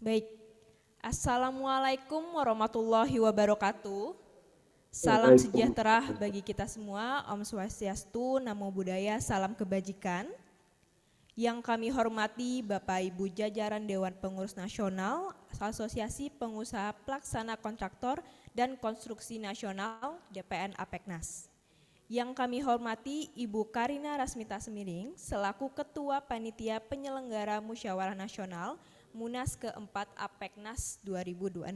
Baik, Assalamualaikum warahmatullahi wabarakatuh. Salam Waalaikumsalam. sejahtera bagi kita semua, Om Swastiastu, Namo Buddhaya, salam kebajikan. Yang kami hormati Bapak Ibu jajaran Dewan Pengurus Nasional, Asosiasi Pengusaha Pelaksana Kontraktor dan Konstruksi Nasional DPN APEKNAS. Yang kami hormati Ibu Karina Rasmita Semiring selaku Ketua Panitia Penyelenggara Musyawarah Nasional Munas keempat APEKNAS 2026.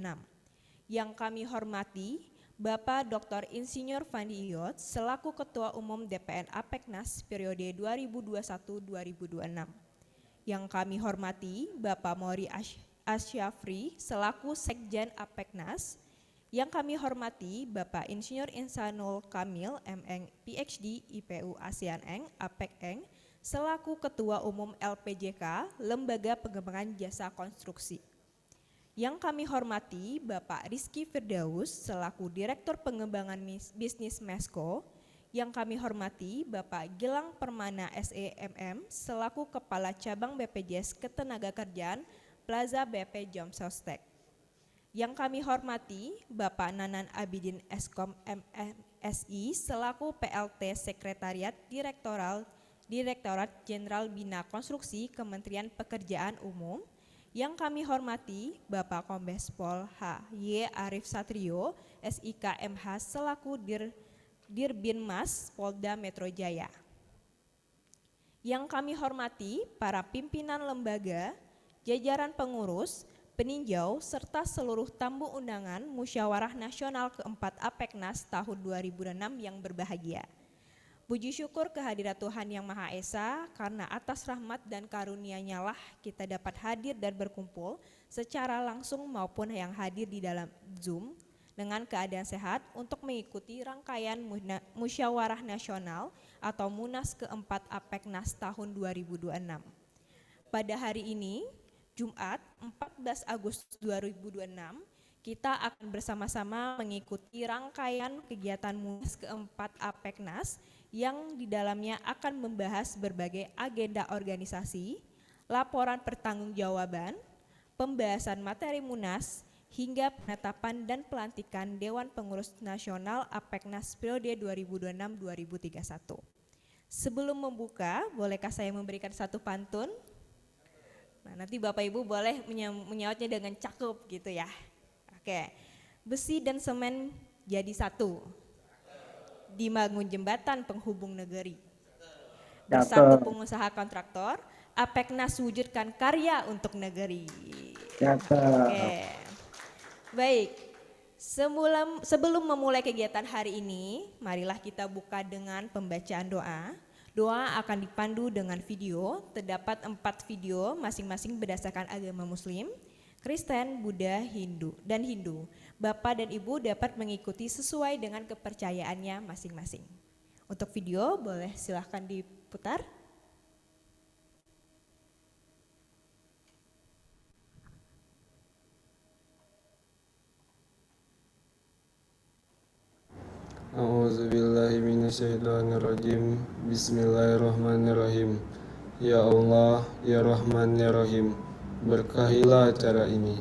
Yang kami hormati Bapak Dr. Insinyur Fandi Iyot selaku Ketua Umum DPN APEKNAS periode 2021-2026. Yang kami hormati Bapak Mori Asyafri selaku Sekjen APEKNAS. Yang kami hormati Bapak Insinyur Insanul Kamil MN PhD IPU ASEAN Eng APEK Eng selaku Ketua Umum LPJK Lembaga Pengembangan Jasa Konstruksi. Yang kami hormati Bapak Rizky Firdaus selaku Direktur Pengembangan Bisnis Mesko. Yang kami hormati Bapak Gilang Permana SEMM selaku Kepala Cabang BPJS Ketenagakerjaan Plaza BP Jomsostek. Yang kami hormati Bapak Nanan Abidin Eskom MSI selaku PLT Sekretariat Direktorat Jenderal Bina Konstruksi Kementerian Pekerjaan Umum. Yang kami hormati Bapak Kombes Pol H.Y. Arif Satrio SIK MH selaku Dirbinmas Polda Metro Jaya. Yang kami hormati para pimpinan lembaga, jajaran pengurus, peninjau, serta seluruh tamu undangan Musyawarah Nasional keempat APEKNAS tahun 2006 yang berbahagia. Puji syukur kehadirat Tuhan Yang Maha Esa, karena atas rahmat dan karunia-Nya lah kita dapat hadir dan berkumpul secara langsung maupun yang hadir di dalam Zoom dengan keadaan sehat untuk mengikuti rangkaian Musyawarah Nasional atau Munas keempat APEKNAS tahun 2026. Pada hari ini, Jumat 14 Agustus 2026, kita akan bersama-sama mengikuti rangkaian kegiatan Munas keempat APEKNAS yang di dalamnya akan membahas berbagai agenda organisasi, laporan pertanggungjawaban, pembahasan materi Munas, hingga penetapan dan pelantikan Dewan Pengurus Nasional APEKNAS periode 2026-2031. Sebelum membuka, bolehkah saya memberikan satu pantun? Nah, nanti Bapak Ibu boleh menyautnya dengan cakep gitu ya. Oke, besi dan semen jadi satu, dibangun jembatan penghubung negeri. Bersatu pengusaha kontraktor, APEKNAS wujudkan karya untuk negeri. Oke, baik. Sebelum memulai kegiatan hari ini, marilah kita buka dengan pembacaan doa. Doa akan dipandu dengan video, terdapat 4 video masing-masing berdasarkan agama Muslim, Kristen, Buddha, Hindu. Bapak dan Ibu dapat mengikuti sesuai dengan kepercayaannya masing-masing. Untuk video boleh silahkan diputar. A'udzubillahi minasyaitonirrajim. Bismillahirrahmanirrahim. Ya Allah, ya Rahman, ya Rahim, berkahilah acara ini.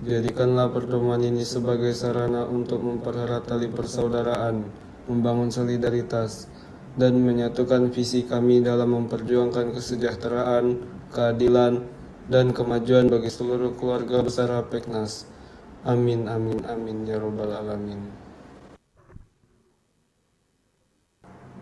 Jadikanlah pertemuan ini sebagai sarana untuk mempererat tali persaudaraan, membangun solidaritas, dan menyatukan visi kami dalam memperjuangkan kesejahteraan, keadilan, dan kemajuan bagi seluruh keluarga besar APEKNAS. Amin, amin, amin, ya Rabbal Alamin.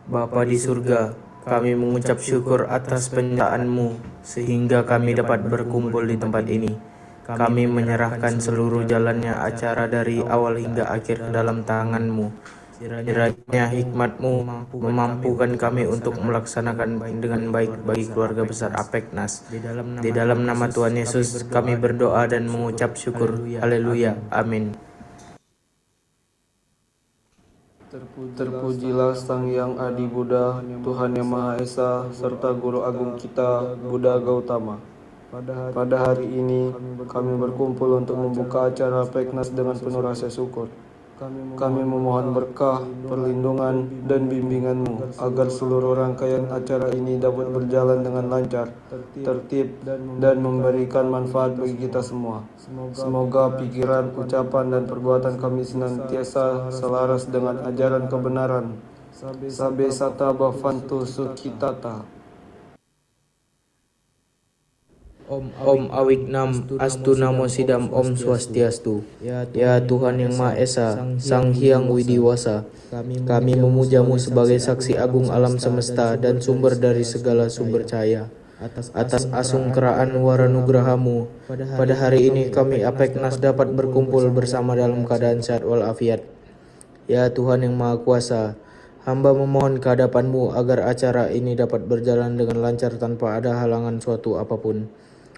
Bapa di surga, kami mengucap syukur atas penyertaan-Mu sehingga kami dapat berkumpul di tempat ini. Kami menyerahkan seluruh jalannya acara dari awal hingga akhir dalam tangan-Mu. Kiranya hikmat-Mu memampukan kami untuk melaksanakan dengan baik bagi keluarga besar APEKNAS. Di dalam nama Tuhan Yesus kami berdoa dan mengucap syukur. Haleluya. Amin. Terpujilah Sang Yang Adi Buddha, Tuhan Yang Maha Esa, serta Guru Agung kita, Buddha Gautama. Pada hari ini, kami berkumpul untuk membuka acara APEKNAS dengan penuh rasa syukur. Kami memohon berkah, perlindungan, dan bimbingan-Mu agar seluruh rangkaian acara ini dapat berjalan dengan lancar, tertib, dan memberikan manfaat bagi kita semua. Semoga pikiran, ucapan, dan perbuatan kami senantiasa selaras dengan ajaran kebenaran. Sabe sata bavantu sukitata. Om Awiknam Astu Namo Sidam Om Swastiastu. Ya Tuhan yang Maha Esa, Sang Hyang Widiwasa, kami memujamu sebagai saksi agung alam semesta dan sumber dari segala sumber cahaya. Atas asungkeraan waranugrahamu, pada hari ini kami Apeknas dapat berkumpul bersama dalam keadaan sehat walafiat. Ya Tuhan yang Maha Kuasa, hamba memohon kehadapan-Mu agar acara ini dapat berjalan dengan lancar tanpa ada halangan suatu apapun.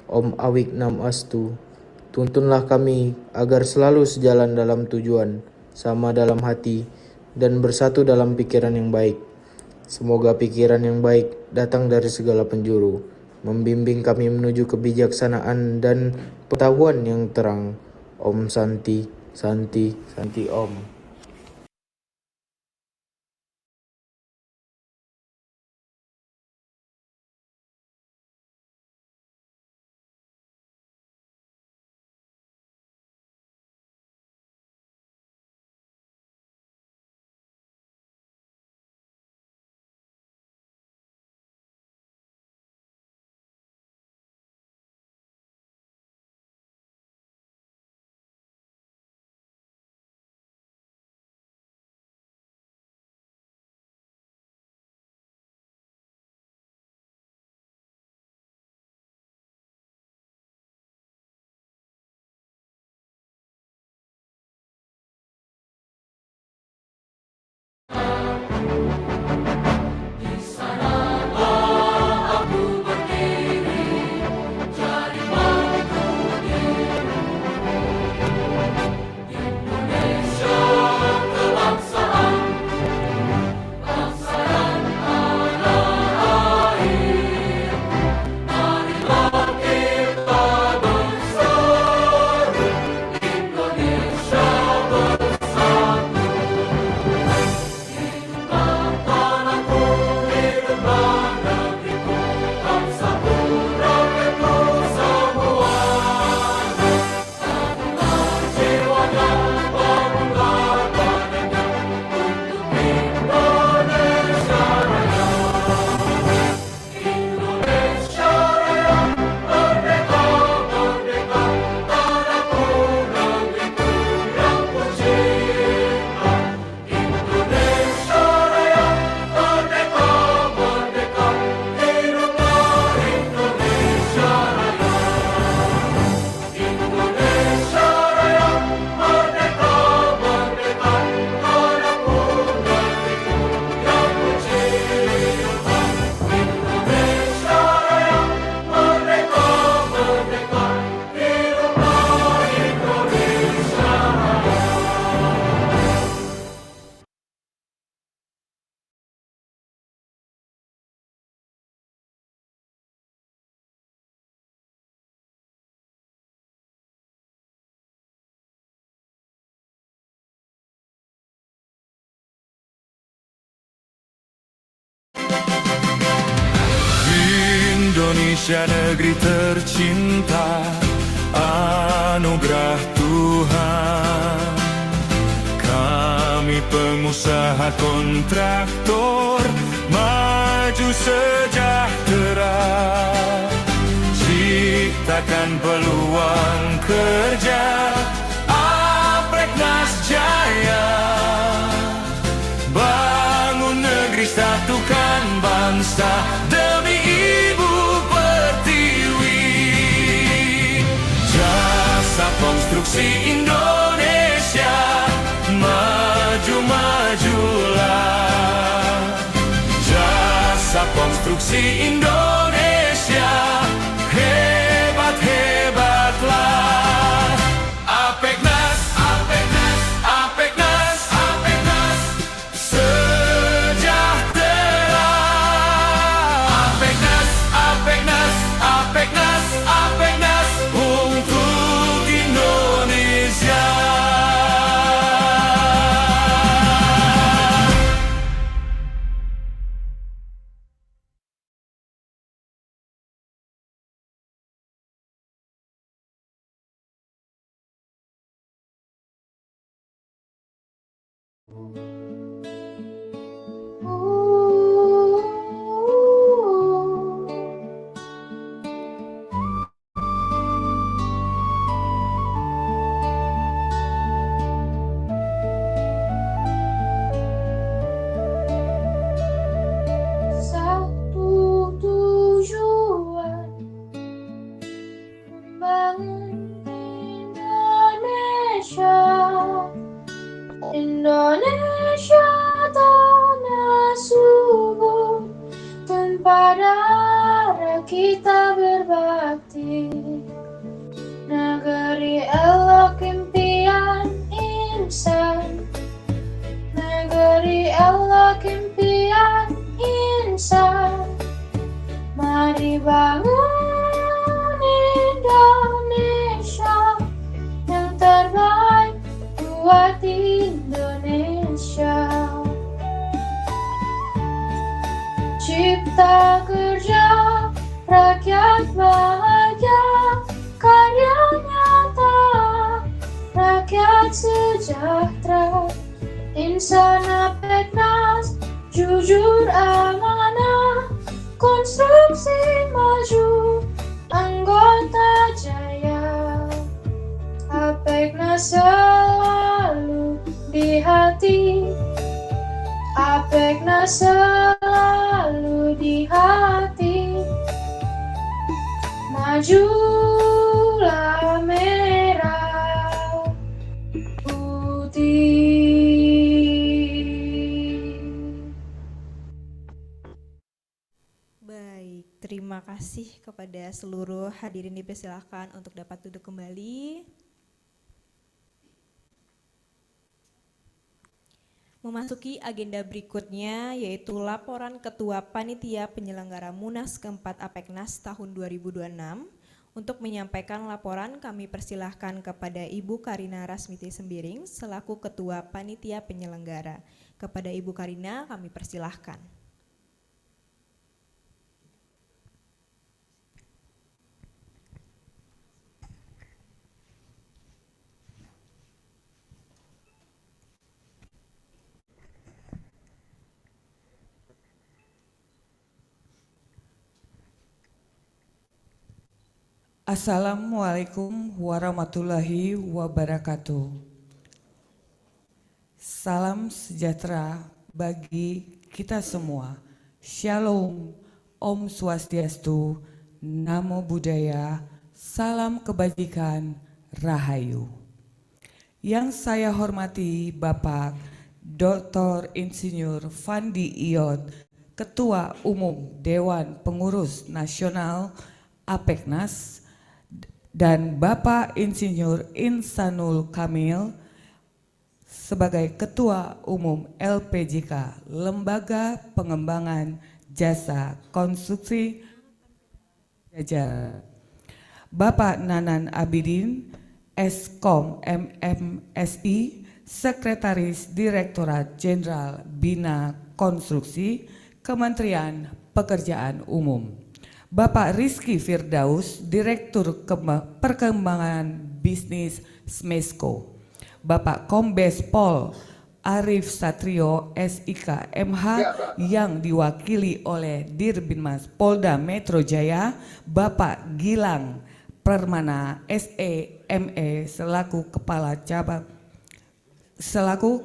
Om Awiknam Astu, tuntunlah kami agar selalu sejalan dalam tujuan, sama dalam hati, dan bersatu dalam pikiran yang baik. Semoga pikiran yang baik datang dari segala penjuru, membimbing kami menuju kebijaksanaan dan pengetahuan yang terang. Om Santi, Santi, Santi Om. Indonesia negeri tercinta, anugerah Tuhan. Kami pengusaha kontraktor, maju sejahtera, ciptakan peluang kerja, Apeknas jaya. Bangun negeri, satukan bangsa demi Ibu Pertiwi. Jasa konstruksi Indonesia, maju-majulah. Jasa konstruksi Indonesia, hebat-hebatlah. Apeknas, Apeknas, Apeknas, Apeknas sejahtera. Apeknas, Apeknas, Apeknas, Apeknas, 'untuk Indonesia. Satu tujuan membangun Indonesia, Indonesia tanah subur, tempat darah kita berbakti. Negeri elok impian insan, negeri elok impian insan. Mari bangun Indonesia yang terbaik buat Indonesia. Cipta kerja, rakyat bahagia, karya nyata, rakyat sejahtera. Insan Apeknas, jujur amanah, konstruksi maju, anggota jaya. Apeknas selalu di hati, Apeknas selalu di hati. Majulah merah putih. Baik, terima kasih kepada seluruh hadirin, dipersilakan untuk dapat duduk kembali. Memasuki agenda berikutnya, yaitu laporan Ketua Panitia Penyelenggara Munas keempat Apeknas tahun 2026. Untuk menyampaikan laporan, kami persilahkan kepada Ibu Karina Rasmiti Sembiring selaku Ketua Panitia Penyelenggara. Kepada Ibu Karina, kami persilahkan. Assalamualaikum warahmatullahi wabarakatuh. Salam sejahtera bagi kita semua. Shalom, Om Swastiastu, Namo Buddhaya, salam kebajikan, Rahayu. Yang saya hormati Bapak Dr. Insinyur Fandi Iyot, Ketua Umum Dewan Pengurus Nasional Apeknas, dan Bapak Insinyur Insanul Kamil sebagai Ketua Umum LPJK, Lembaga Pengembangan Jasa Konstruksi Jajar. Bapak Nanan Abidin, Eskom MMSI, Sekretaris Direktorat Jenderal Bina Konstruksi, Kementerian Pekerjaan Umum. Bapak Rizky Firdaus, Direktur Perkembangan Bisnis Smesco. Bapak Kombes Pol Arif Satrio SIK MH yang diwakili oleh Dirbinmas Polda Metro Jaya, Bapak Gilang Permana SEME selaku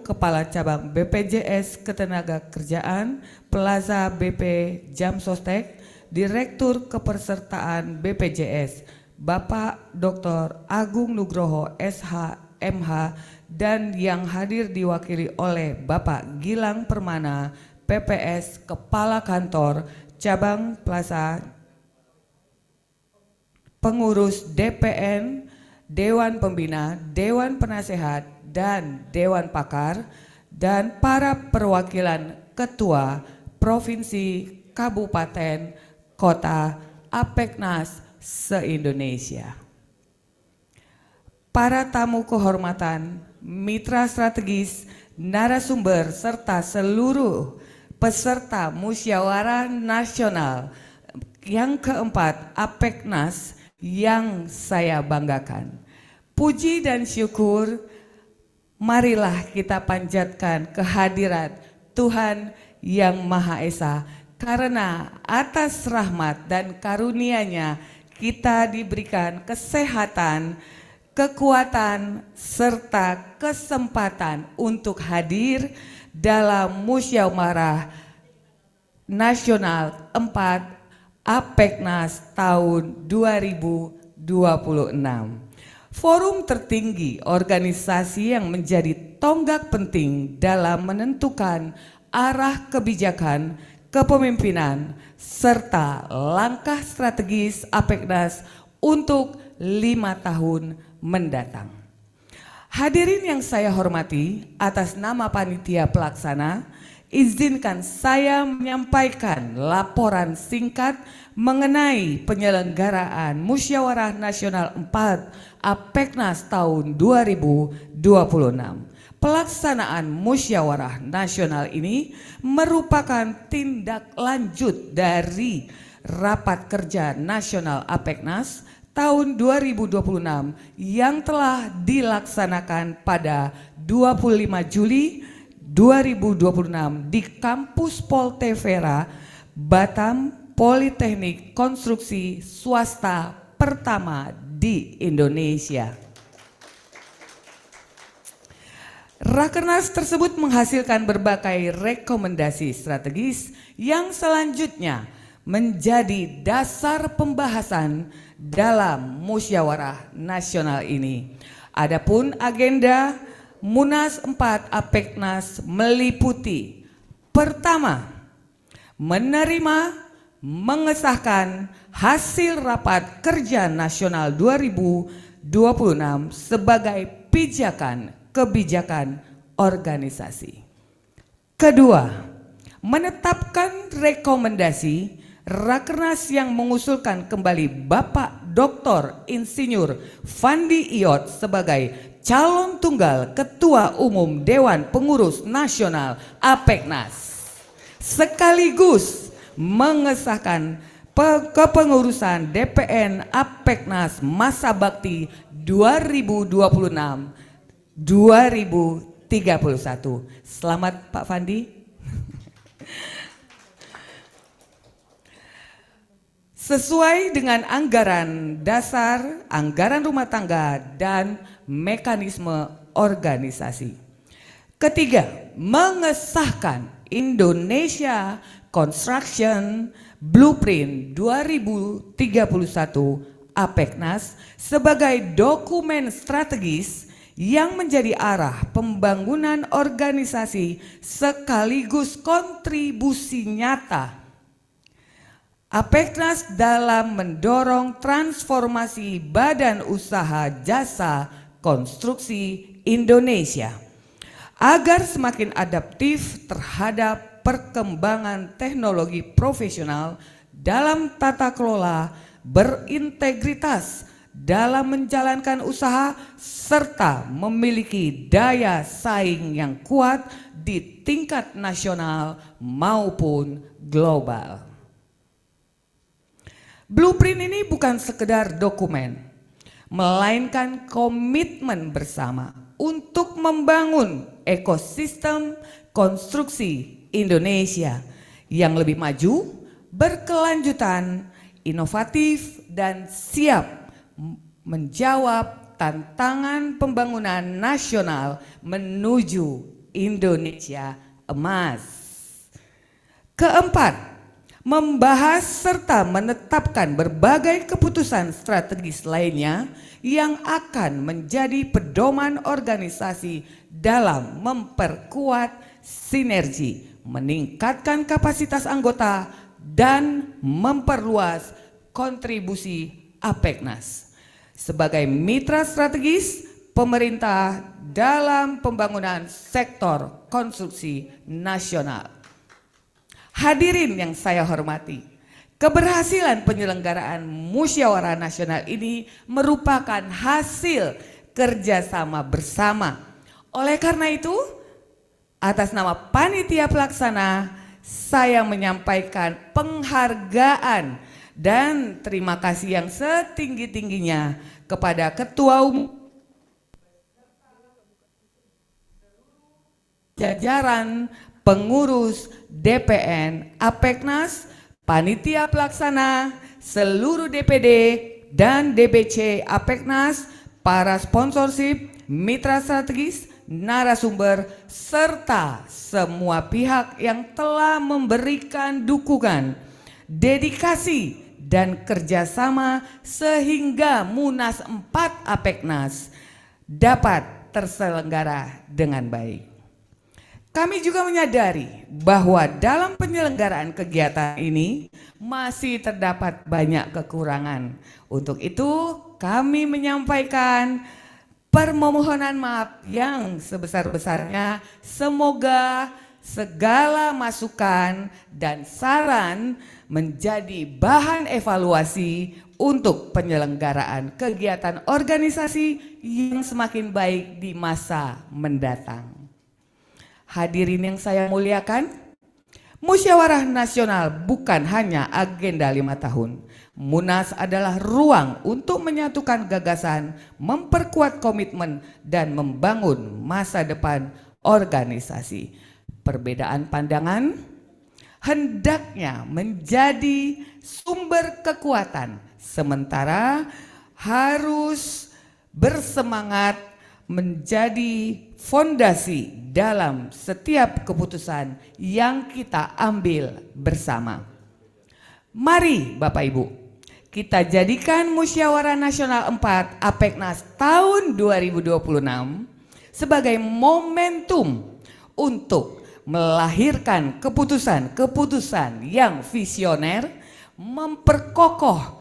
Kepala Cabang BPJS Ketenagakerjaan Plaza BP Jam Sostek, Direktur Kepesertaan BPJS, Bapak Dr. Agung Nugroho SH MH, dan yang hadir diwakili oleh Bapak Gilang Permana PPS Kepala Kantor Cabang Plaza, pengurus DPN, Dewan Pembina, Dewan Penasehat, dan Dewan Pakar, dan para perwakilan ketua provinsi, kabupaten, kota, Apeknas se-Indonesia. Para tamu kehormatan, mitra strategis, narasumber, serta seluruh peserta musyawarah nasional yang keempat Apeknas yang saya banggakan. Puji dan syukur marilah kita panjatkan kehadirat Tuhan yang Maha Esa, karena atas rahmat dan karunia-Nya kita diberikan kesehatan, kekuatan, serta kesempatan untuk hadir dalam Musyawarah Nasional 4 APEKNAS tahun 2026. Forum tertinggi organisasi yang menjadi tonggak penting dalam menentukan arah kebijakan, kepemimpinan, serta langkah strategis APEKNAS untuk 5 tahun mendatang. Hadirin yang saya hormati, atas nama panitia pelaksana, izinkan saya menyampaikan laporan singkat mengenai penyelenggaraan Musyawarah Nasional 4 APEKNAS tahun 2026. Pelaksanaan Musyawarah Nasional ini merupakan tindak lanjut dari Rapat Kerja Nasional APEKNAS tahun 2026 yang telah dilaksanakan pada 25 Juli 2026 di Kampus Poltevera, Batam, Politeknik Konstruksi Swasta pertama di Indonesia. Rakernas tersebut menghasilkan berbagai rekomendasi strategis yang selanjutnya menjadi dasar pembahasan dalam Musyawarah Nasional ini. Adapun agenda Munas 4 APEKNAS meliputi: pertama, menerima, mengesahkan hasil Rapat Kerja Nasional 2026 sebagai kebijakan organisasi. Kedua, menetapkan rekomendasi Rakernas yang mengusulkan kembali Bapak Dr. Insinyur Fandi Iyot sebagai calon tunggal Ketua Umum Dewan Pengurus Nasional APEKNAS, sekaligus mengesahkan kepengurusan DPN APEKNAS masa bakti 2026-2031. Selamat Pak Fandi. Sesuai dengan anggaran dasar, anggaran rumah tangga, dan mekanisme organisasi. Ketiga, mengesahkan Indonesia Construction Blueprint 2031 APEKNAS sebagai dokumen strategis yang menjadi arah pembangunan organisasi sekaligus kontribusi nyata APEKNAS dalam mendorong transformasi badan usaha jasa konstruksi Indonesia agar semakin adaptif terhadap perkembangan teknologi profesional dalam tata kelola, berintegritas dalam menjalankan usaha, serta memiliki daya saing yang kuat di tingkat nasional maupun global. Blueprint ini bukan sekedar dokumen, melainkan komitmen bersama untuk membangun ekosistem konstruksi Indonesia yang lebih maju, berkelanjutan, inovatif, dan siap menjawab tantangan pembangunan nasional menuju Indonesia emas. Keempat, membahas serta menetapkan berbagai keputusan strategis lainnya yang akan menjadi pedoman organisasi dalam memperkuat sinergi, meningkatkan kapasitas anggota, dan memperluas kontribusi APEKNAS sebagai mitra strategis pemerintah dalam pembangunan sektor konstruksi nasional. Hadirin yang saya hormati, keberhasilan penyelenggaraan Musyawarah Nasional ini merupakan hasil kerjasama bersama. Oleh karena itu, atas nama panitia pelaksana, saya menyampaikan penghargaan dan terima kasih yang setinggi-tingginya kepada Ketua Umum jajaran pengurus DPN Apeknas, panitia pelaksana, seluruh DPD dan DBC Apeknas, para sponsorship, mitra strategis, narasumber, serta semua pihak yang telah memberikan dukungan, dedikasi, dan kerjasama sehingga Munas 4 Apeknas dapat terselenggara dengan baik. Kami juga menyadari bahwa dalam penyelenggaraan kegiatan ini masih terdapat banyak kekurangan. Untuk itu kami menyampaikan permohonan maaf yang sebesar-besarnya. Semoga segala masukan dan saran menjadi bahan evaluasi untuk penyelenggaraan kegiatan organisasi yang semakin baik di masa mendatang. Hadirin yang saya muliakan, Musyawarah Nasional bukan hanya agenda 5 tahun. Munas adalah ruang untuk menyatukan gagasan, memperkuat komitmen, dan membangun masa depan organisasi. Perbedaan pandangan hendaknya menjadi sumber kekuatan, sementara harus bersemangat menjadi fondasi dalam setiap keputusan yang kita ambil bersama. Mari Bapak Ibu, kita jadikan Musyawarah Nasional 4 Apeknas tahun 2026 sebagai momentum untuk melahirkan keputusan-keputusan yang visioner, memperkokoh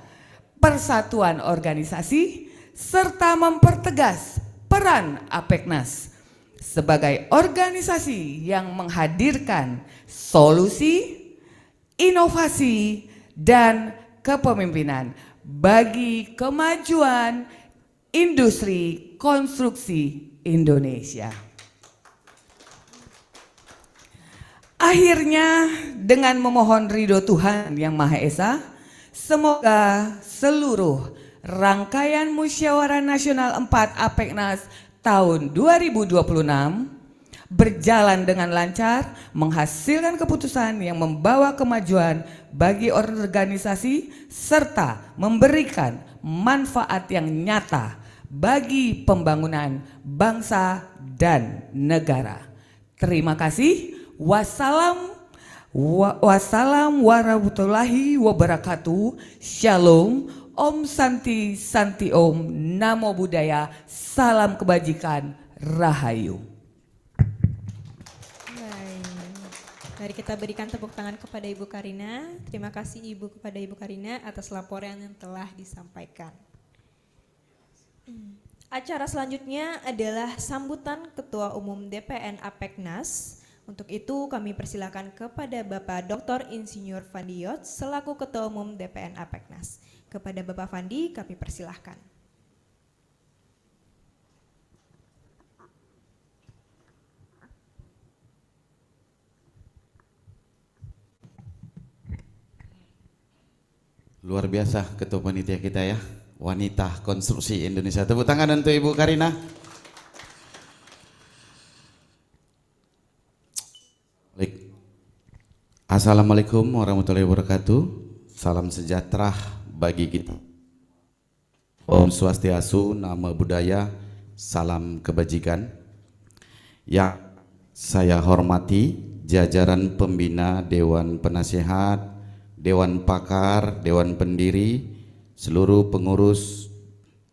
persatuan organisasi, serta mempertegas peran Apeknas sebagai organisasi yang menghadirkan solusi, inovasi, dan kepemimpinan bagi kemajuan industri konstruksi Indonesia. Akhirnya, dengan memohon ridho Tuhan Yang Maha Esa, semoga seluruh rangkaian Musyawarah Nasional 4 Apeknas tahun 2026 berjalan dengan lancar, menghasilkan keputusan yang membawa kemajuan bagi organisasi serta memberikan manfaat yang nyata bagi pembangunan bangsa dan negara. Terima kasih. Wassalam warahmatullahi wabarakatuh. Shalom. Om Santi Santi Om. Namo Buddhaya. Salam kebajikan. Rahayu. Mari kita berikan tepuk tangan kepada Ibu Karina. Terima kasih Ibu kepada Ibu Karina atas laporan yang telah disampaikan. Acara selanjutnya adalah sambutan Ketua Umum DPN Apeknas. Untuk itu kami persilakan kepada Bapak Dr. Insinyur Fandi Yot selaku Ketua Umum DPN Apeknas. Kepada Bapak Fandi kami persilahkan. Luar biasa Ketua Panitia kita ya, wanita konstruksi Indonesia. Tepuk tangan untuk Ibu Karina. Baik. Assalamualaikum warahmatullahi wabarakatuh. Salam sejahtera bagi kita. Om Swastiastu, Namo Buddhaya, salam kebajikan. Yang saya hormati jajaran pembina Dewan Penasehat, Dewan Pakar, Dewan Pendiri, seluruh pengurus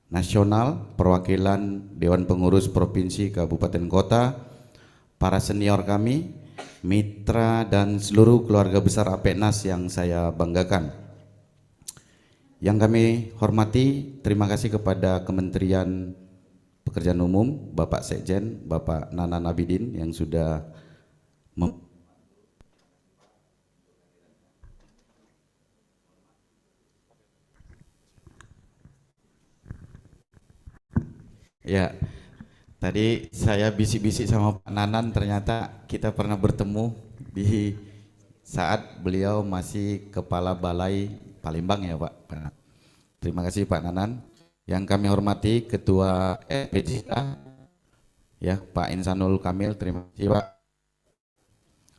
nasional, perwakilan Dewan Pengurus Provinsi, Kabupaten, Kota, para senior kami, mitra dan seluruh keluarga besar Apeknas yang saya banggakan. Yang kami hormati, terima kasih kepada Kementerian Pekerjaan Umum, Bapak Sekjen, Bapak Nanan Abidin yang sudah ya, tadi saya bisik-bisik sama Pak Nanan, ternyata kita pernah bertemu di saat beliau masih Kepala Balai Palembang ya Pak. Terima kasih Pak Nanan. Yang kami hormati Ketua PJK ya Pak Insanul Kamil, terima kasih Pak.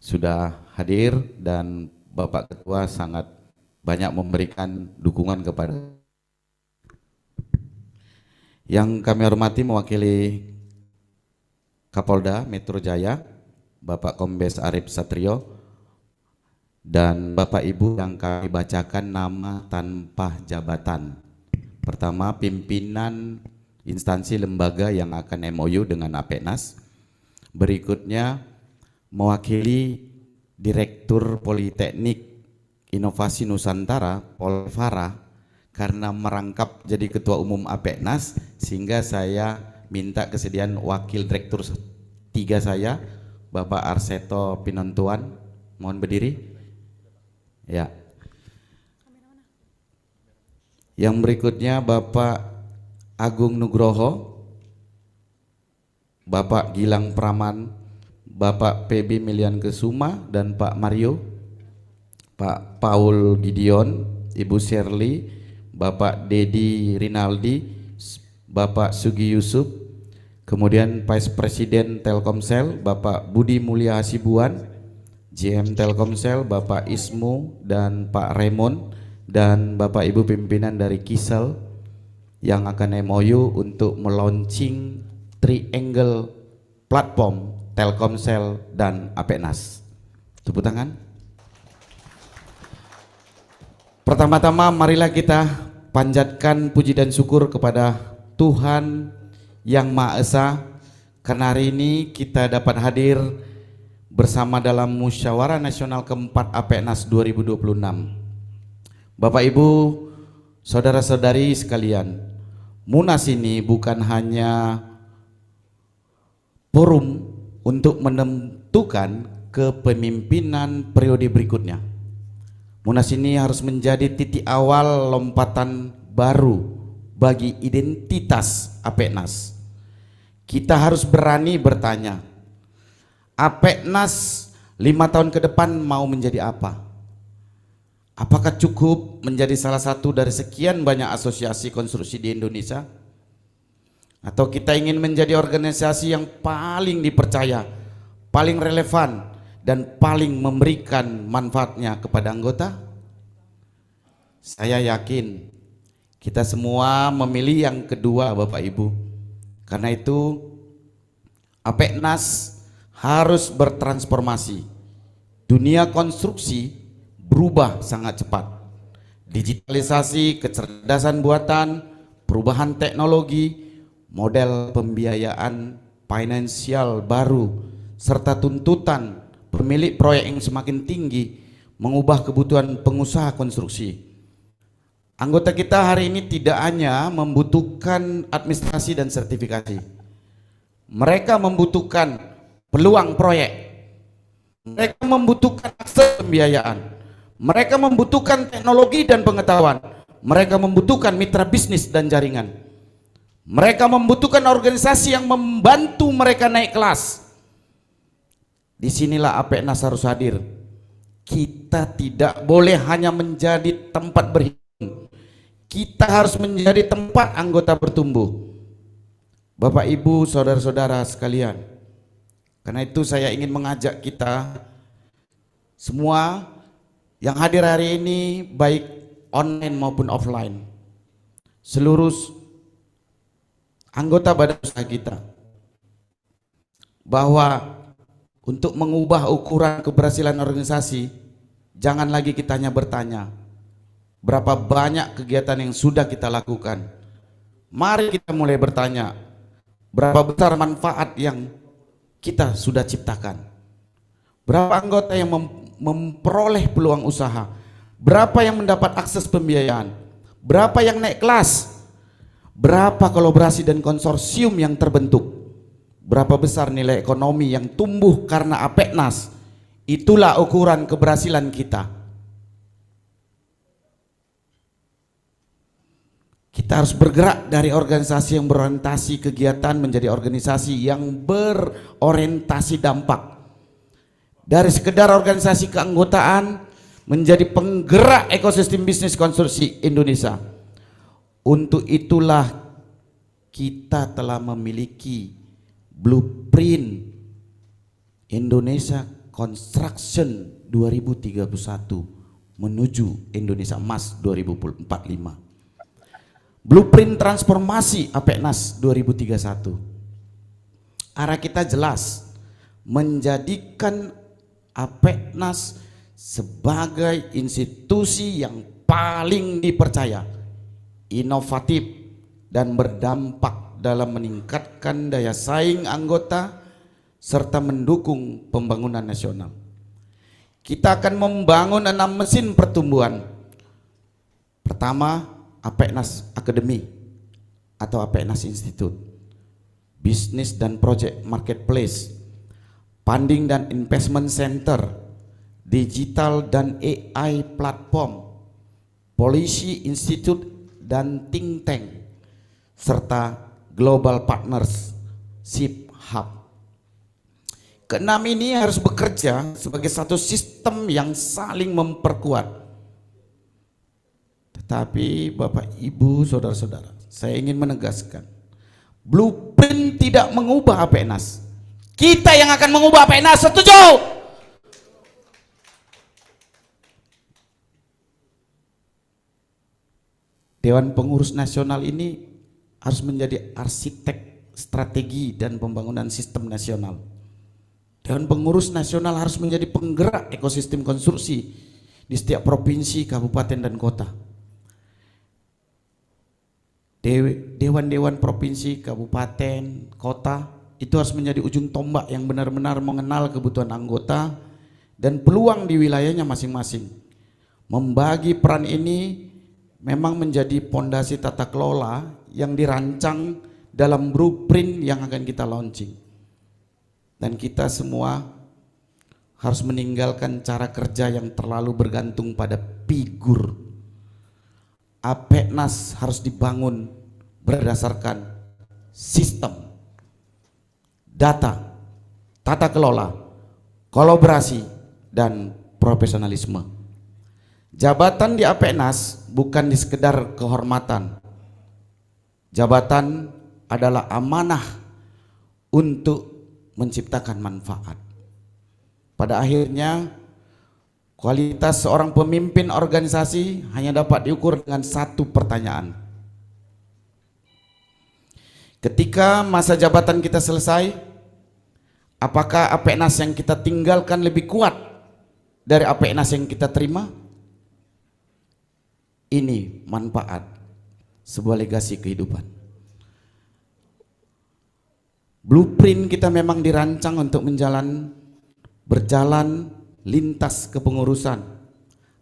sudah hadir dan Bapak Ketua sangat banyak memberikan dukungan kepada. Yang kami hormati mewakili Kapolda Metro Jaya, Bapak Kombes Arif Satrio, dan Bapak Ibu yang kami bacakan nama tanpa jabatan. Pertama, pimpinan instansi lembaga yang akan MOU dengan APEKNAS. Berikutnya, mewakili Direktur Politeknik Inovasi Nusantara, Polvara, karena merangkap jadi Ketua Umum APEKNAS, sehingga saya minta kesediaan Wakil Direktur 3 saya, Bapak Arseto Pinontuan, mohon berdiri. Ya. Yang berikutnya Bapak Agung Nugroho, Bapak Gilang Praman, Bapak PB Milian Kesuma, dan Pak Mario, Pak Paul Gideon, Ibu Shirley, Bapak Dedi Rinaldi, Bapak Sugi Yusuf, kemudian Vice Presiden Telkomsel Bapak Budi Mulya Hasibuan, GM Telkomsel Bapak Ismu dan Pak Raymond, dan Bapak Ibu pimpinan dari Kisel yang akan MOU untuk melaunching triangle platform Telkomsel dan APEKNAS. Tepuk tangan. Pertama-tama marilah kita panjatkan puji dan syukur kepada Tuhan Yang Maha Esa, karena hari ini kita dapat hadir bersama dalam Musyawarah Nasional keempat APEKNAS 2026. Bapak Ibu, saudara-saudari sekalian, Munas ini bukan hanya forum untuk menentukan kepemimpinan periode berikutnya. Munas ini harus menjadi titik awal lompatan baru bagi identitas APEKNAS. Kita harus berani bertanya, APEKNAS 5 tahun ke depan mau menjadi apa? Apakah cukup menjadi salah satu dari sekian banyak asosiasi konstruksi di Indonesia? Atau kita ingin menjadi organisasi yang paling dipercaya, paling relevan, dan paling memberikan manfaatnya kepada anggota? Saya yakin kita semua memilih yang kedua, Bapak Ibu. Karena itu APEKNAS harus bertransformasi. Dunia konstruksi berubah sangat cepat. Digitalisasi, kecerdasan buatan, perubahan teknologi, model pembiayaan finansial baru, serta tuntutan pemilik proyek yang semakin tinggi mengubah kebutuhan pengusaha konstruksi. Anggota kita hari ini tidak hanya membutuhkan administrasi dan sertifikasi. Mereka membutuhkan peluang proyek. Mereka membutuhkan akses pembiayaan. Mereka membutuhkan teknologi dan pengetahuan. Mereka membutuhkan mitra bisnis dan jaringan. Mereka membutuhkan organisasi yang membantu mereka naik kelas. Disinilah APEKNAS harus hadir. Kita tidak boleh hanya menjadi tempat berhitung. Kita harus menjadi tempat anggota bertumbuh. Bapak, Ibu, saudara-saudara sekalian, karena itu saya ingin mengajak kita semua yang hadir hari ini, baik online maupun offline, seluruh anggota badan usaha kita, bahwa untuk mengubah ukuran keberhasilan organisasi, jangan lagi kita hanya bertanya berapa banyak kegiatan yang sudah kita lakukan. Mari kita mulai bertanya, berapa besar manfaat yang kita sudah ciptakan. Berapa anggota yang memperoleh peluang usaha, berapa yang mendapat akses pembiayaan, berapa yang naik kelas, berapa kolaborasi dan konsorsium yang terbentuk, berapa besar nilai ekonomi yang tumbuh karena APEKNAS. Itulah ukuran keberhasilan kita. Kita harus bergerak dari organisasi yang berorientasi kegiatan menjadi organisasi yang berorientasi dampak. Dari sekedar organisasi keanggotaan menjadi penggerak ekosistem bisnis konstruksi Indonesia. Untuk itulah kita telah memiliki blueprint Indonesia Construction 2031 menuju Indonesia Emas 2045. Blueprint transformasi Apeknas 2031. Arah kita jelas, menjadikan Apeknas sebagai institusi yang paling dipercaya, inovatif, dan berdampak dalam meningkatkan daya saing anggota serta mendukung pembangunan nasional. Kita akan membangun 6 mesin pertumbuhan. Pertama, Apeknas Academy atau Apeknas Institute, Business dan Project Marketplace, Funding dan Investment Center, Digital dan AI Platform, Policy Institute dan Think Tank, serta Global Partnership Hub. Keenam ini harus bekerja sebagai satu sistem yang saling memperkuat. Tetapi Bapak Ibu Saudara-saudara, saya ingin menegaskan, blueprint tidak mengubah Apeknas. Kita yang akan mengubah Apeknas, setuju? Dewan Pengurus Nasional ini harus menjadi arsitek strategi dan pembangunan sistem nasional. Dewan Pengurus Nasional harus menjadi penggerak ekosistem konstruksi di setiap provinsi, kabupaten, dan kota. Dewan-dewan provinsi, kabupaten, kota itu harus menjadi ujung tombak yang benar-benar mengenal kebutuhan anggota dan peluang di wilayahnya masing-masing. Membagi peran ini memang menjadi pondasi tata kelola yang dirancang dalam blueprint yang akan kita launching. Dan kita semua harus meninggalkan cara kerja yang terlalu bergantung pada figur. Apeknas harus dibangun berdasarkan sistem, data, tata kelola, kolaborasi, dan profesionalisme. Jabatan di Apeknas bukan di sekedar kehormatan. Jabatan adalah amanah untuk menciptakan manfaat. Pada akhirnya, kualitas seorang pemimpin organisasi hanya dapat diukur dengan satu pertanyaan. Ketika masa jabatan kita selesai, apakah Apeknas yang kita tinggalkan lebih kuat dari Apeknas yang kita terima? Ini manfaat sebuah legasi kehidupan. Blueprint kita memang dirancang untuk berjalan lintas kepengurusan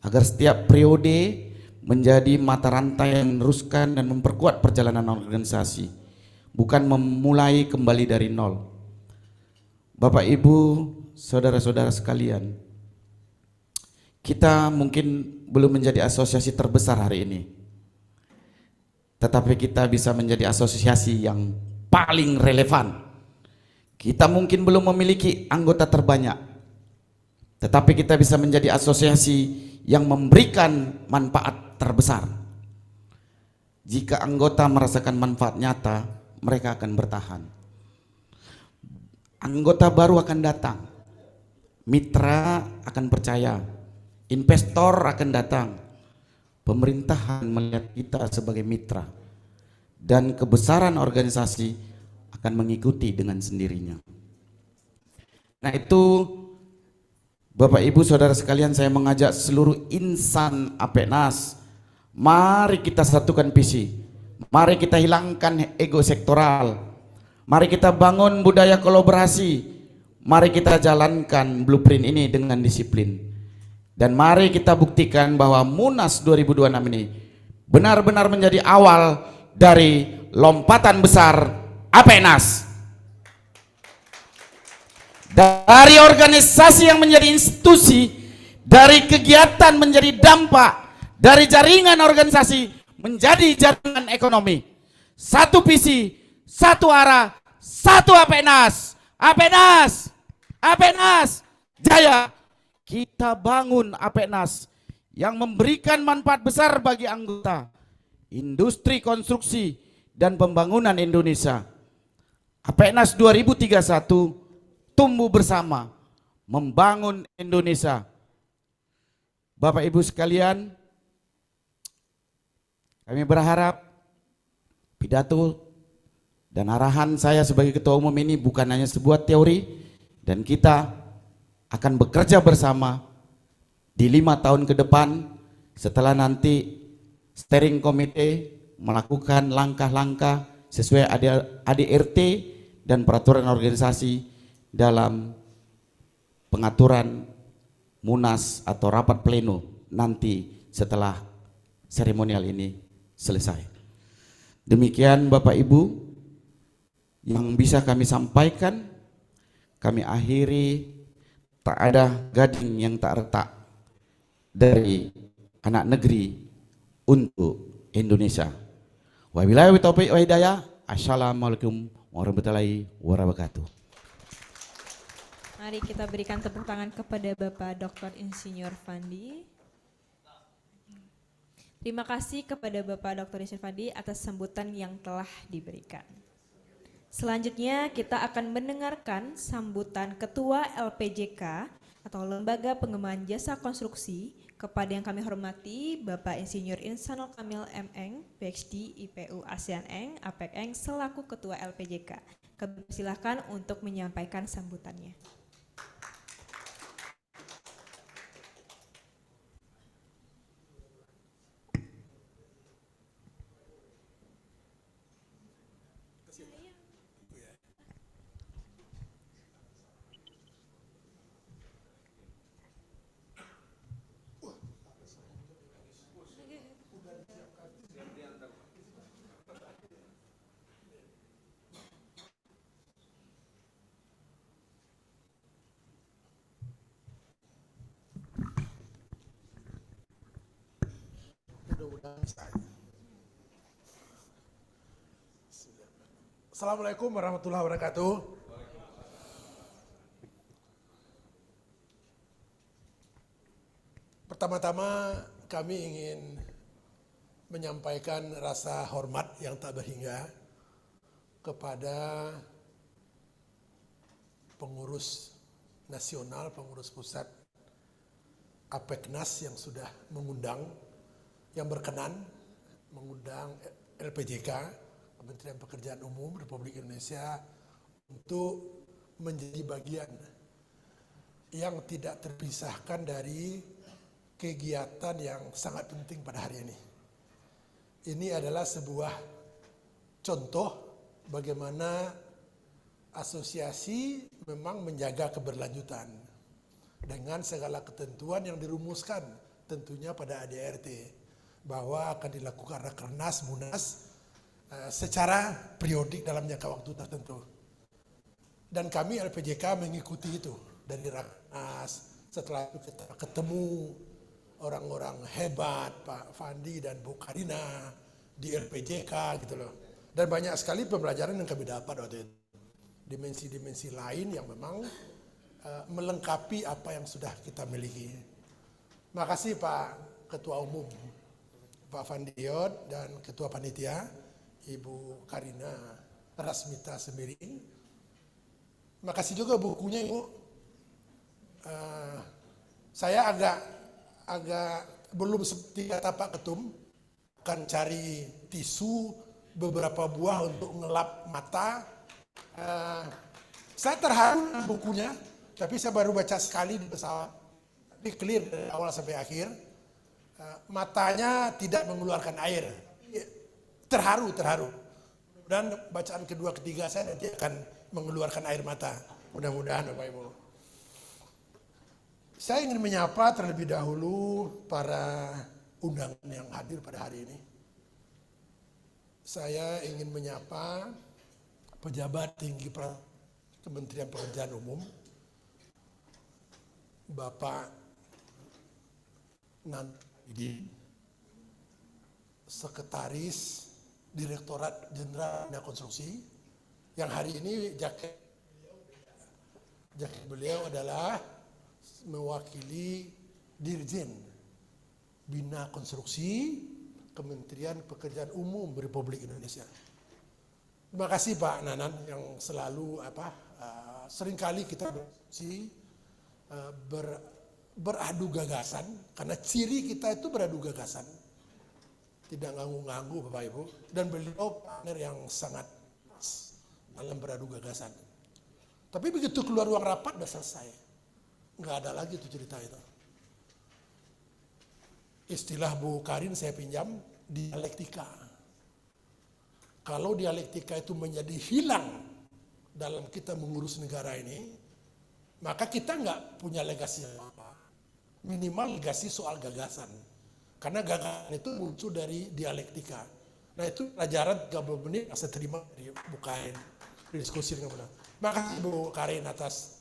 agar setiap periode menjadi mata rantai yang meneruskan dan memperkuat perjalanan organisasi, bukan memulai kembali dari nol. Bapak Ibu, saudara-saudara sekalian, kita mungkin belum menjadi asosiasi terbesar hari ini, tetapi kita bisa menjadi asosiasi yang paling relevan. Kita mungkin belum memiliki anggota terbanyak, tetapi kita bisa menjadi asosiasi yang memberikan manfaat terbesar. Jika anggota merasakan manfaat nyata, mereka akan bertahan. Anggota baru akan datang, mitra akan percaya, investor akan datang, pemerintahan melihat kita sebagai mitra, dan kebesaran organisasi akan mengikuti dengan sendirinya. Nah itu Bapak Ibu Saudara sekalian, saya mengajak seluruh insan Apeknas, mari kita satukan visi, mari kita hilangkan ego sektoral, mari kita bangun budaya kolaborasi, mari kita jalankan blueprint ini dengan disiplin, dan mari kita buktikan bahwa Munas 2026 ini benar-benar menjadi awal dari lompatan besar Apeknas. Dari organisasi yang menjadi institusi, dari kegiatan menjadi dampak, dari jaringan organisasi menjadi jaringan ekonomi. Satu visi, satu arah, satu Apeknas. Apeknas, Apeknas jaya. Kita bangun Apeknas yang memberikan manfaat besar bagi anggota, industri konstruksi, dan pembangunan Indonesia. Apeknas 2031 tumbuh bersama, membangun Indonesia. Bapak Ibu sekalian, kami berharap pidato dan arahan saya sebagai Ketua Umum ini bukan hanya sebuah teori, dan kita akan bekerja bersama di 5 tahun ke depan setelah nanti steering committee melakukan langkah-langkah sesuai ADRT dan peraturan organisasi dalam pengaturan Munas atau rapat pleno nanti setelah seremonial ini selesai. Demikian Bapak Ibu yang bisa kami sampaikan. Kami akhiri, tak ada gading yang tak retak dari anak negeri untuk Indonesia. Wabillahi taufiq wa hidayah. Assalamualaikum warahmatullahi wabarakatuh. Mari kita berikan tepuk tangan kepada Bapak Dr. Insinyur Fandi. Terima kasih kepada Bapak Dr. Insinyur Fandi atas sambutan yang telah diberikan. Selanjutnya kita akan mendengarkan sambutan Ketua LPJK atau Lembaga Pengembangan Jasa Konstruksi kepada yang kami hormati Bapak Insinyur Insanul Kamil M.Eng, PhD IPU ASEAN Eng, APEK Eng selaku Ketua LPJK. Kami persilahkan untuk menyampaikan sambutannya. Assalamualaikum warahmatullahi wabarakatuh. Pertama-tama kami ingin menyampaikan rasa hormat yang tak berhingga kepada pengurus nasional, pengurus pusat APEKNAS yang sudah mengundang, yang berkenan mengundang LPJK, Kementerian Pekerjaan Umum Republik Indonesia, untuk menjadi bagian yang tidak terpisahkan dari kegiatan yang sangat penting pada hari ini. Ini adalah sebuah contoh bagaimana asosiasi memang menjaga keberlanjutan dengan segala ketentuan yang dirumuskan tentunya pada ADRT, bahwa akan dilakukan rakernas munas secara periodik dalam jangka waktu tertentu. Dan kami LPJK mengikuti itu dari rakernas. Setelah itu kita ketemu orang-orang hebat, Pak Fandi dan Bu Karina di LPJK gitu loh. Dan banyak sekali pembelajaran yang kami dapat waktu itu. Dimensi-dimensi lain yang memang melengkapi apa yang sudah kita miliki. Makasih Pak Ketua Umum, Pak Fandiot, dan Ketua Panitia, Ibu Karina Rasmita Semiring. Makasih juga bukunya Ibu. Saya agak belum seperti kata Pak Ketum, akan cari tisu beberapa buah untuk ngelap mata. Saya terharu dengan bukunya, tapi saya baru baca sekali di pesawat. Tapi clear dari awal sampai akhir. Matanya tidak mengeluarkan air. Terharu. Dan bacaan kedua ketiga saya nanti akan mengeluarkan air mata. Mudah-mudahan Bapak Ibu. Saya ingin menyapa terlebih dahulu para undangan yang hadir pada hari ini. Saya ingin menyapa pejabat tinggi Kementerian Pekerjaan Umum, Bapak Nanti, Sekretaris Direktorat Jenderal Bina Konstruksi, yang hari ini jaket beliau adalah mewakili Dirjen Bina Konstruksi Kementerian Pekerjaan Umum Republik Indonesia. Terima kasih Pak Nanan yang selalu seringkali kita berdiskusi beradu gagasan, karena ciri kita itu beradu gagasan, tidak nganggu-nganggu Bapak Ibu, dan beliau partner yang sangat dalam beradu gagasan. Tapi begitu keluar ruang rapat udah selesai, nggak ada lagi itu cerita itu. Istilah Bu Karin saya pinjam, dialektika. Kalau dialektika itu menjadi hilang dalam kita mengurus negara ini, maka kita nggak punya legasi apa-apa. Minimal legasi soal gagasan. Karena gagasan itu muncul dari dialektika. Nah itu pelajaran 30 menit yang saya terima dari Bu Karin. Diskusi dengan benar. Makasih Bu Karin atas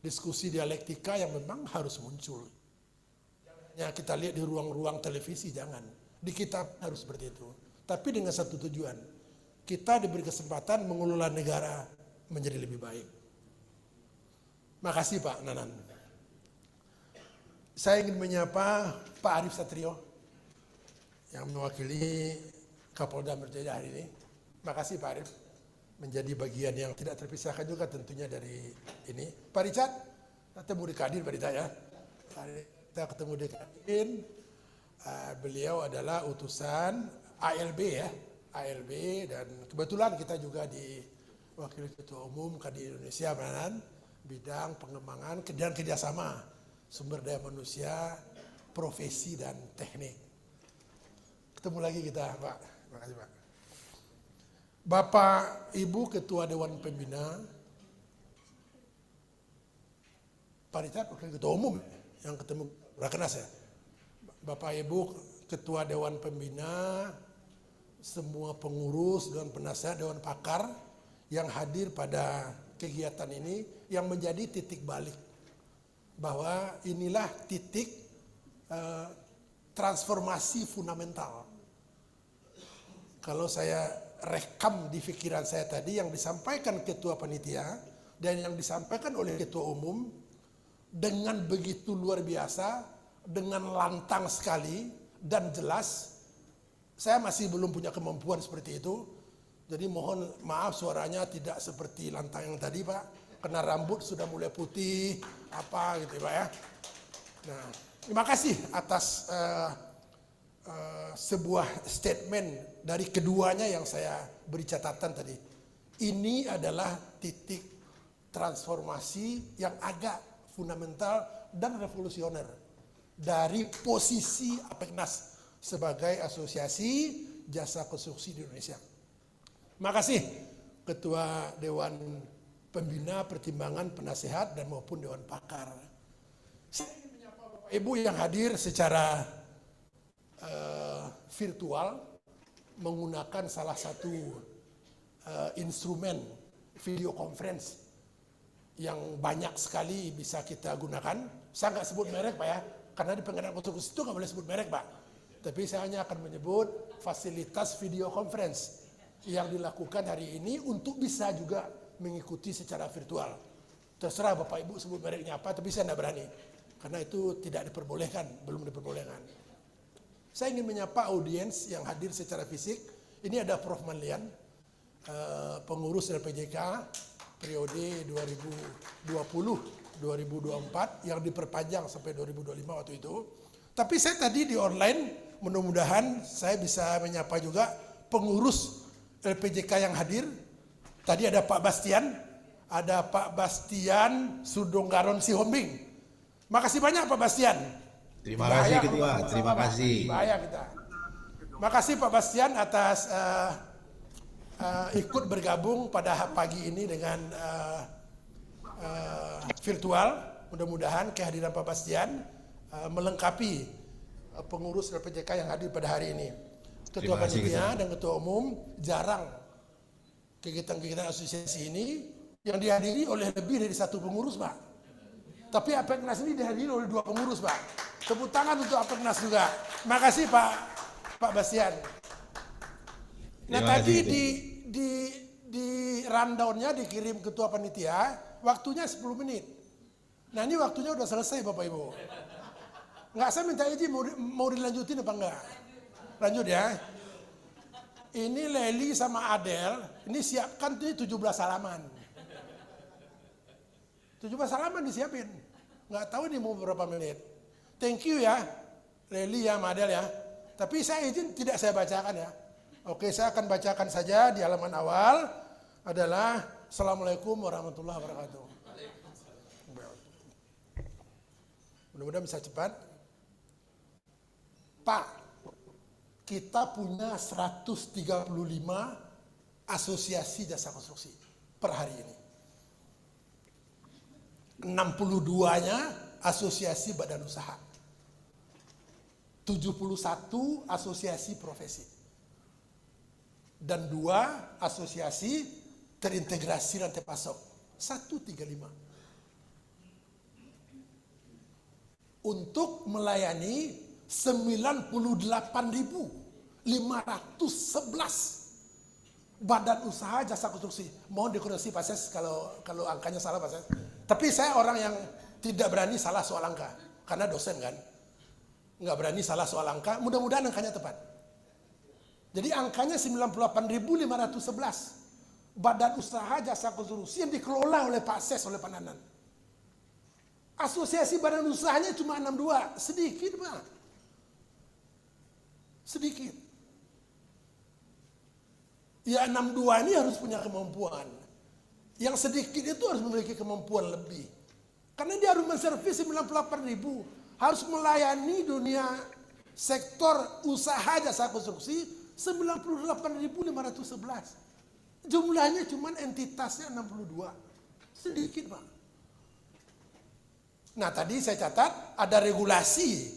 diskusi dialektika yang memang harus muncul. Ya kita lihat di ruang-ruang televisi, jangan. Di kitab harus seperti itu. Tapi dengan satu tujuan. Kita diberi kesempatan mengelola negara menjadi lebih baik. Makasih Pak Nanan. Saya ingin menyapa Pak Arief Satrio yang mewakili Kapolda Metro Jaya hari ini. Makasih Pak Arief. Menjadi bagian yang tidak terpisahkan juga tentunya dari ini. Pak Richard, ketemu di Kadin Pak Richard ya. Kita ketemu di Kadin. Beliau adalah utusan ALB ya. ALB, dan kebetulan kita juga diwakili Ketua Umum Kadin Indonesia Nanan, bidang pengembangan dan kerjasama sumber daya manusia, profesi dan teknik. Ketemu lagi kita Pak. Terima kasih Pak. Bapak Ibu Ketua Dewan Pembina, Pak Richard Wakil Ketua Umum yang ketemu Rakernas ya. Bapak Ibu Ketua Dewan Pembina, semua pengurus, Dewan Penasehat, Dewan Pakar yang hadir pada kegiatan ini, yang menjadi titik balik bahwa inilah titik transformasi fundamental. Kalau saya rekam di pikiran saya tadi yang disampaikan Ketua Panitia dan yang disampaikan oleh Ketua Umum dengan begitu luar biasa, dengan lantang sekali dan jelas. Saya masih belum punya kemampuan seperti itu. Jadi mohon maaf suaranya tidak seperti lantang yang tadi Pak. Karena rambut sudah mulai putih, apa gitu Pak ya. Nah, terima kasih atas sebuah statement dari keduanya yang saya beri catatan tadi. Ini adalah titik transformasi yang agak fundamental dan revolusioner dari posisi Apeknas sebagai asosiasi jasa konstruksi di Indonesia. Makasih Ketua Dewan Pembina, Pertimbangan, Penasehat dan maupun Dewan Pakar. Saya ingin menyapa Bapak Ibu yang hadir secara virtual menggunakan salah satu instrumen video conference yang banyak sekali bisa kita gunakan. Saya nggak sebut merek Pak ya, karena di pengadaan konstruksi itu nggak boleh sebut merek Pak. Tapi saya hanya akan menyebut fasilitas video conference yang dilakukan hari ini untuk bisa juga mengikuti secara virtual. Terserah Bapak Ibu sebut mereknya apa, tapi saya tidak berani. Karena itu tidak diperbolehkan, belum diperbolehkan. Saya ingin menyapa audiens yang hadir secara fisik. Ini ada Prof. Manlian, pengurus LPJK periode 2020-2024 yang diperpanjang sampai 2025 waktu itu. Tapi saya tadi di online, mudah-mudahan saya bisa menyapa juga pengurus LPJK yang hadir. Tadi ada Pak Bastian Sudonggaron Sihombing. Makasih banyak Pak Bastian. Terima kasih Ketua, terima kasih. Bahaya kita. Makasih Pak Bastian atas ikut bergabung pada pagi ini dengan virtual. Mudah-mudahan kehadiran Pak Bastian melengkapi pengurus LPJK yang hadir pada hari ini. Ketua Panitia dan Ketua Umum jarang kegiatan-kegiatan asosiasi ini yang dihadiri oleh lebih dari satu pengurus Pak. Tapi Apeknas ini dihadiri oleh 2 pengurus Pak. Tepuk tangan untuk Apeknas juga. Makasih Pak Bastian. Nah tadi di rundown-nya dikirim Ketua Panitia, waktunya 10 menit. Nah ini waktunya udah selesai Bapak Ibu. Nggak, saya minta izin mau dilanjutin apa enggak? Lanjut ya. Ini Leli sama Adel, ini siapkan ini 17 halaman. 17 halaman disiapin. Nggak tahu ini mau berapa menit. Thank you ya, Leli ya, Madel ya. Tapi saya izin tidak saya bacakan ya. Oke, saya akan bacakan saja di halaman awal adalah Assalamualaikum warahmatullahi wabarakatuh. Mudah-mudahan bisa cepat. Pak, kita punya 135 asosiasi jasa konstruksi per hari ini. 62-nya asosiasi badan usaha. 71 asosiasi profesi. Dan 2 asosiasi terintegrasi rantai pasok. 135. Untuk melayani 98.511 badan usaha jasa konstruksi. Mohon dikoreksi Pak Ses kalau angkanya salah Pak Ses. Tapi saya orang yang tidak berani salah soal angka. Karena dosen kan. Nggak berani salah soal angka. Mudah-mudahan angkanya tepat. Jadi angkanya 98.511 badan usaha jasa konstruksi yang dikelola oleh Pak Ses, oleh Pak Nanan. Asosiasi badan usahanya cuma 62. Sedikit Pak. Sedikit. Ya 62 ini harus punya kemampuan. Yang sedikit itu harus memiliki kemampuan lebih. Karena dia harus menservis 98.000. Harus melayani dunia sektor usaha jasa konstruksi 98.511. Jumlahnya cuma entitasnya 62. Sedikit Pak. Nah tadi saya catat ada regulasi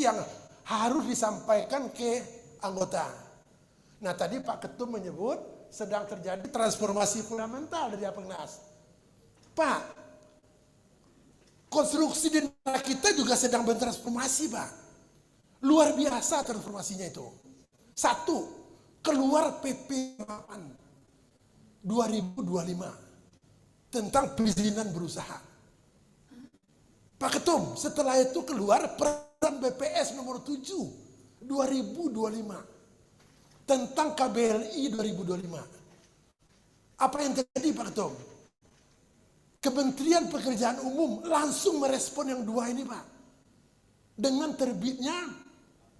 yang harus disampaikan ke anggota. Nah tadi Pak Ketum menyebut sedang terjadi transformasi fundamental dari Apeknas. Pak, konstruksi di negara kita juga sedang bertransformasi Pak. Luar biasa transformasinya itu. 1, keluar PP 8 2025 tentang perizinan berusaha. Pak Ketum, setelah itu keluar peraturan BPS nomor 7 2025 tentang KBLI 2025. Apa yang terjadi Pak Ketum? Kementerian Pekerjaan Umum langsung merespon yang dua ini Pak. Dengan terbitnya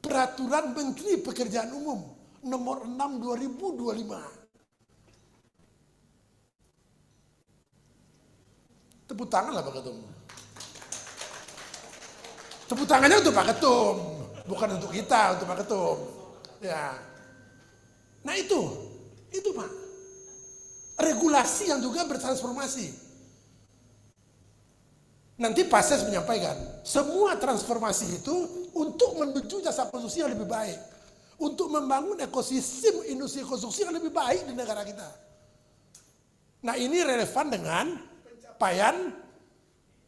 Peraturan Menteri Pekerjaan Umum nomor 6 2025. Tepuk tangan lah Pak Ketum. Tepuk tangannya untuk Pak Ketum, bukan untuk kita, untuk Pak Ketum. Ya. Nah itu Pak. Regulasi yang juga bertransformasi. Nanti Pak Ses menyampaikan, semua transformasi itu untuk menuju jasa konstruksi yang lebih baik. Untuk membangun ekosistem industri konstruksi yang lebih baik di negara kita. Nah ini relevan dengan pencapaian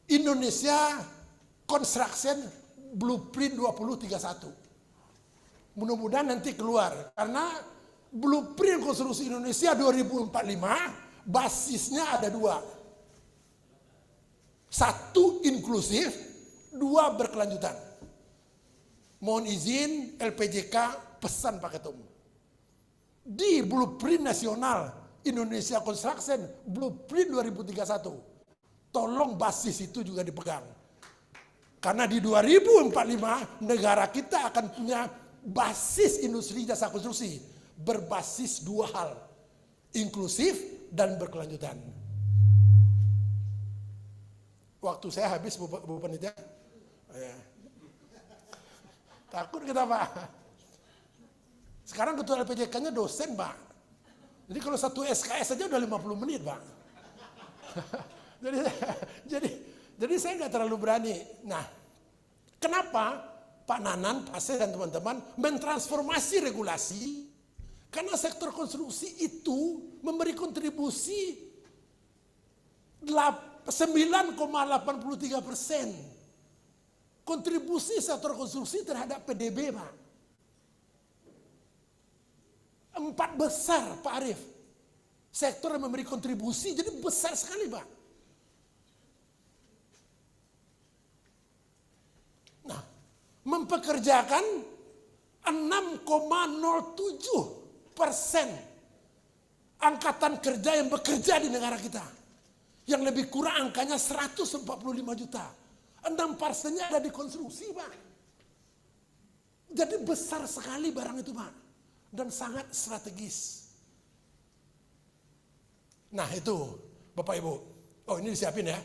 Indonesia Construction Blueprint 2031. Mudah-mudahan nanti keluar. Karena Blueprint Konstruksi Indonesia 2045 basisnya ada 2. 1 inklusif, 2 berkelanjutan. Mohon izin LPJK pesan Pak Ketum. Di Blueprint Nasional Indonesia Construction Blueprint 2031. Tolong basis itu juga dipegang. Karena di 2045 negara kita akan punya basis industri jasa konstruksi berbasis 2 hal, inklusif dan berkelanjutan. Waktu saya habis Bu Panitia. Ya. Takut kita Pak. Sekarang ketua LPJK-nya dosen Pak. Jadi kalau satu SKS saja udah 50 menit Pak. Jadi saya nggak terlalu berani. Nah, kenapa Pak Nanan, Pak Ses dan teman-teman mentransformasi regulasi? Karena sektor konstruksi itu memberi kontribusi 9,83%. Kontribusi sektor konstruksi terhadap PDB Pak. 4 besar Pak Arief. Sektor yang memberi kontribusi jadi besar sekali Pak. Mempekerjakan 6,07% angkatan kerja yang bekerja di negara kita. Yang lebih kurang angkanya 145 juta. 6%-nya ada di konstruksi, Pak. Jadi besar sekali barang itu, Pak. Dan sangat strategis. Nah itu, Bapak Ibu. Oh ini disiapin ya.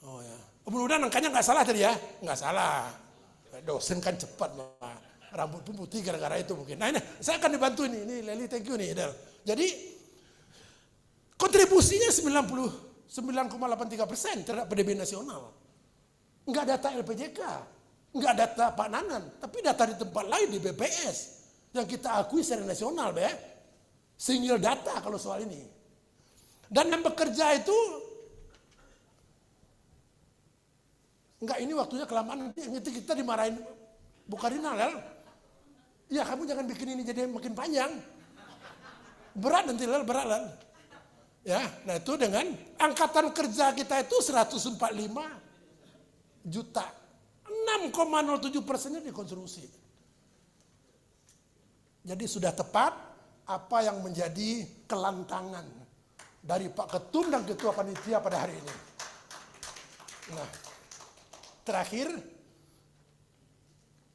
Oh ya. Mudah-mudahan angkanya nggak salah tadi ya. Nggak salah. Dosen kan cepat, Pak. Rambut pun putih gara-gara itu mungkin. Nah ini, saya akan dibantu ini. Ini Leli, thank you nih. Del. Jadi, kontribusinya 99,83% terhadap PDB nasional. Nggak data LPJK. Nggak data Pak Nanan. Tapi data di tempat lain di BPS. Yang kita akui secara nasional, Be. Single data kalau soal ini. Dan yang bekerja itu, enggak ini waktunya kelamaan, nanti kita dimarahin Bu Karina, Lel. Ya kamu jangan bikin ini jadi makin panjang. Berat nanti, Lel, berat, Lel. Ya, nah itu dengan angkatan kerja kita itu 145 juta. 6,07%-nya dikonstruksi. Jadi sudah tepat apa yang menjadi kelantangan dari Pak Ketum dan Ketua Panitia pada hari ini. Nah, terakhir,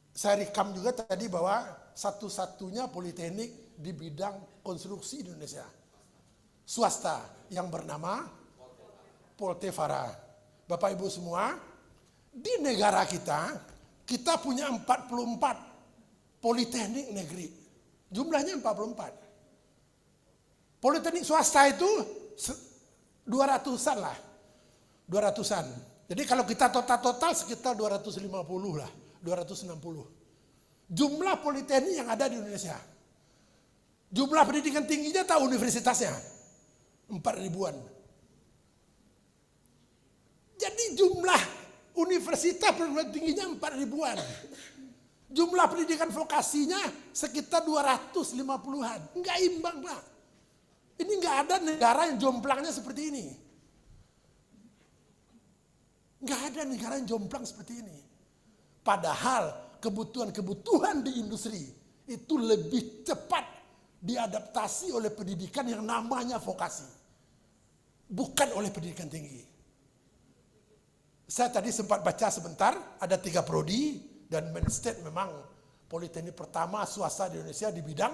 saya rekam juga tadi bahwa satu-satunya politeknik di bidang konstruksi di Indonesia. Swasta yang bernama Poltevara. Bapak Ibu semua, di negara kita, kita punya 44 politeknik negeri. Jumlahnya 44. Politeknik swasta itu 200-an lah. 200-an. Jadi kalau kita total sekitar 250 lah. 260. Jumlah politeknik yang ada di Indonesia. Jumlah pendidikan tingginya tahu universitasnya. 4.000-an. Jadi jumlah universitas pendidikan tingginya 4.000-an. Jumlah pendidikan vokasinya sekitar 250-an. Enggak imbang, Pak. Ini enggak ada negara yang jomplangnya seperti ini. Enggak ada negara yang jomplang seperti ini. Padahal kebutuhan-kebutuhan di industri itu lebih cepat diadaptasi oleh pendidikan yang namanya vokasi. Bukan oleh pendidikan tinggi. Saya tadi sempat baca sebentar, ada 3 prodi, dan Mensted memang politeknik pertama swasta di Indonesia di bidang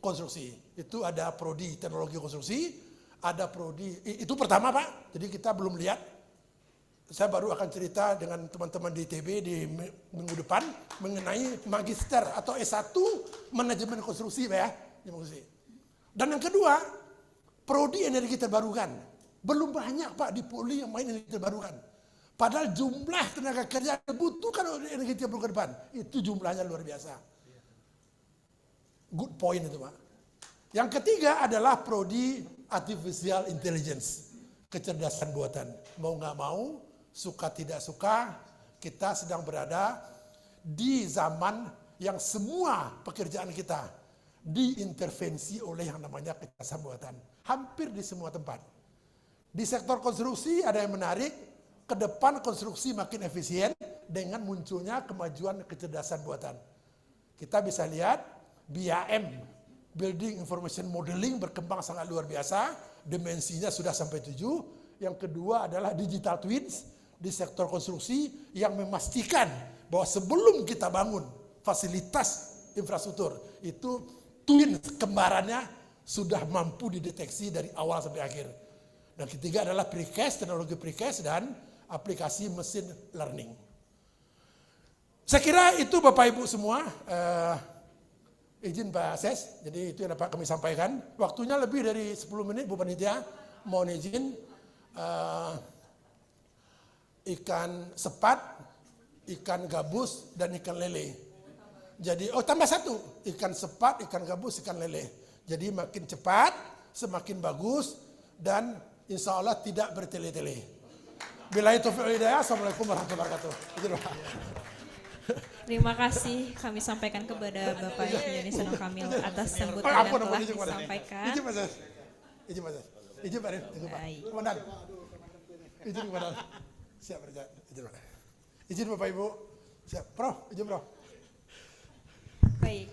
konstruksi. Itu ada prodi teknologi konstruksi, ada prodi, itu pertama Pak, jadi kita belum lihat. Saya baru akan cerita dengan teman-teman di ITB di minggu depan mengenai magister atau S1 manajemen konstruksi Pak ya. Dan yang kedua, prodi energi terbarukan. Belum banyak Pak di Poli yang main energi terbarukan. Padahal jumlah tenaga kerja yang dibutuhkan oleh energi terbarukan depan, itu jumlahnya luar biasa. Good point itu Pak. Yang ketiga adalah prodi artificial intelligence, kecerdasan buatan. Mau nggak mau, suka tidak suka, kita sedang berada di zaman yang semua pekerjaan kita diintervensi oleh yang namanya kecerdasan buatan. Hampir di semua tempat. Di sektor konstruksi ada yang menarik, ke depan konstruksi makin efisien dengan munculnya kemajuan kecerdasan buatan. Kita bisa lihat BIM, Building Information Modeling berkembang sangat luar biasa, dimensinya sudah sampai 7. Yang kedua adalah digital twins di sektor konstruksi yang memastikan bahwa sebelum kita bangun fasilitas infrastruktur, itu twin kembarannya sudah mampu dideteksi dari awal sampai akhir. Dan ketiga adalah precast, teknologi precast dan aplikasi mesin learning. Saya kira itu Bapak Ibu semua. Izin Pak Ses, jadi itu yang dapat kami sampaikan. Waktunya lebih dari 10 menit Bu Panitia, mohon izin. Ikan sepat, ikan gabus, dan ikan lele. Jadi, tambah 1, ikan sepat, ikan gabus, ikan lele. Jadi makin cepat, semakin bagus, dan insya Allah tidak bertele-tele. Billahi taufiq wal hidayah. Assalamualaikum warahmatullahi wabarakatuh. Terima kasih kami sampaikan kepada Bapak Yoni Seno Kamil atas sambutan yang telah disampaikan. Izin Mas. Izin Mas. Izin Pak. Baik. Komandan. Izin Komandan. Siap kerja. Izin Pak. Izin Bapak Ibu. Siap. Prof, izin Prof. Baik.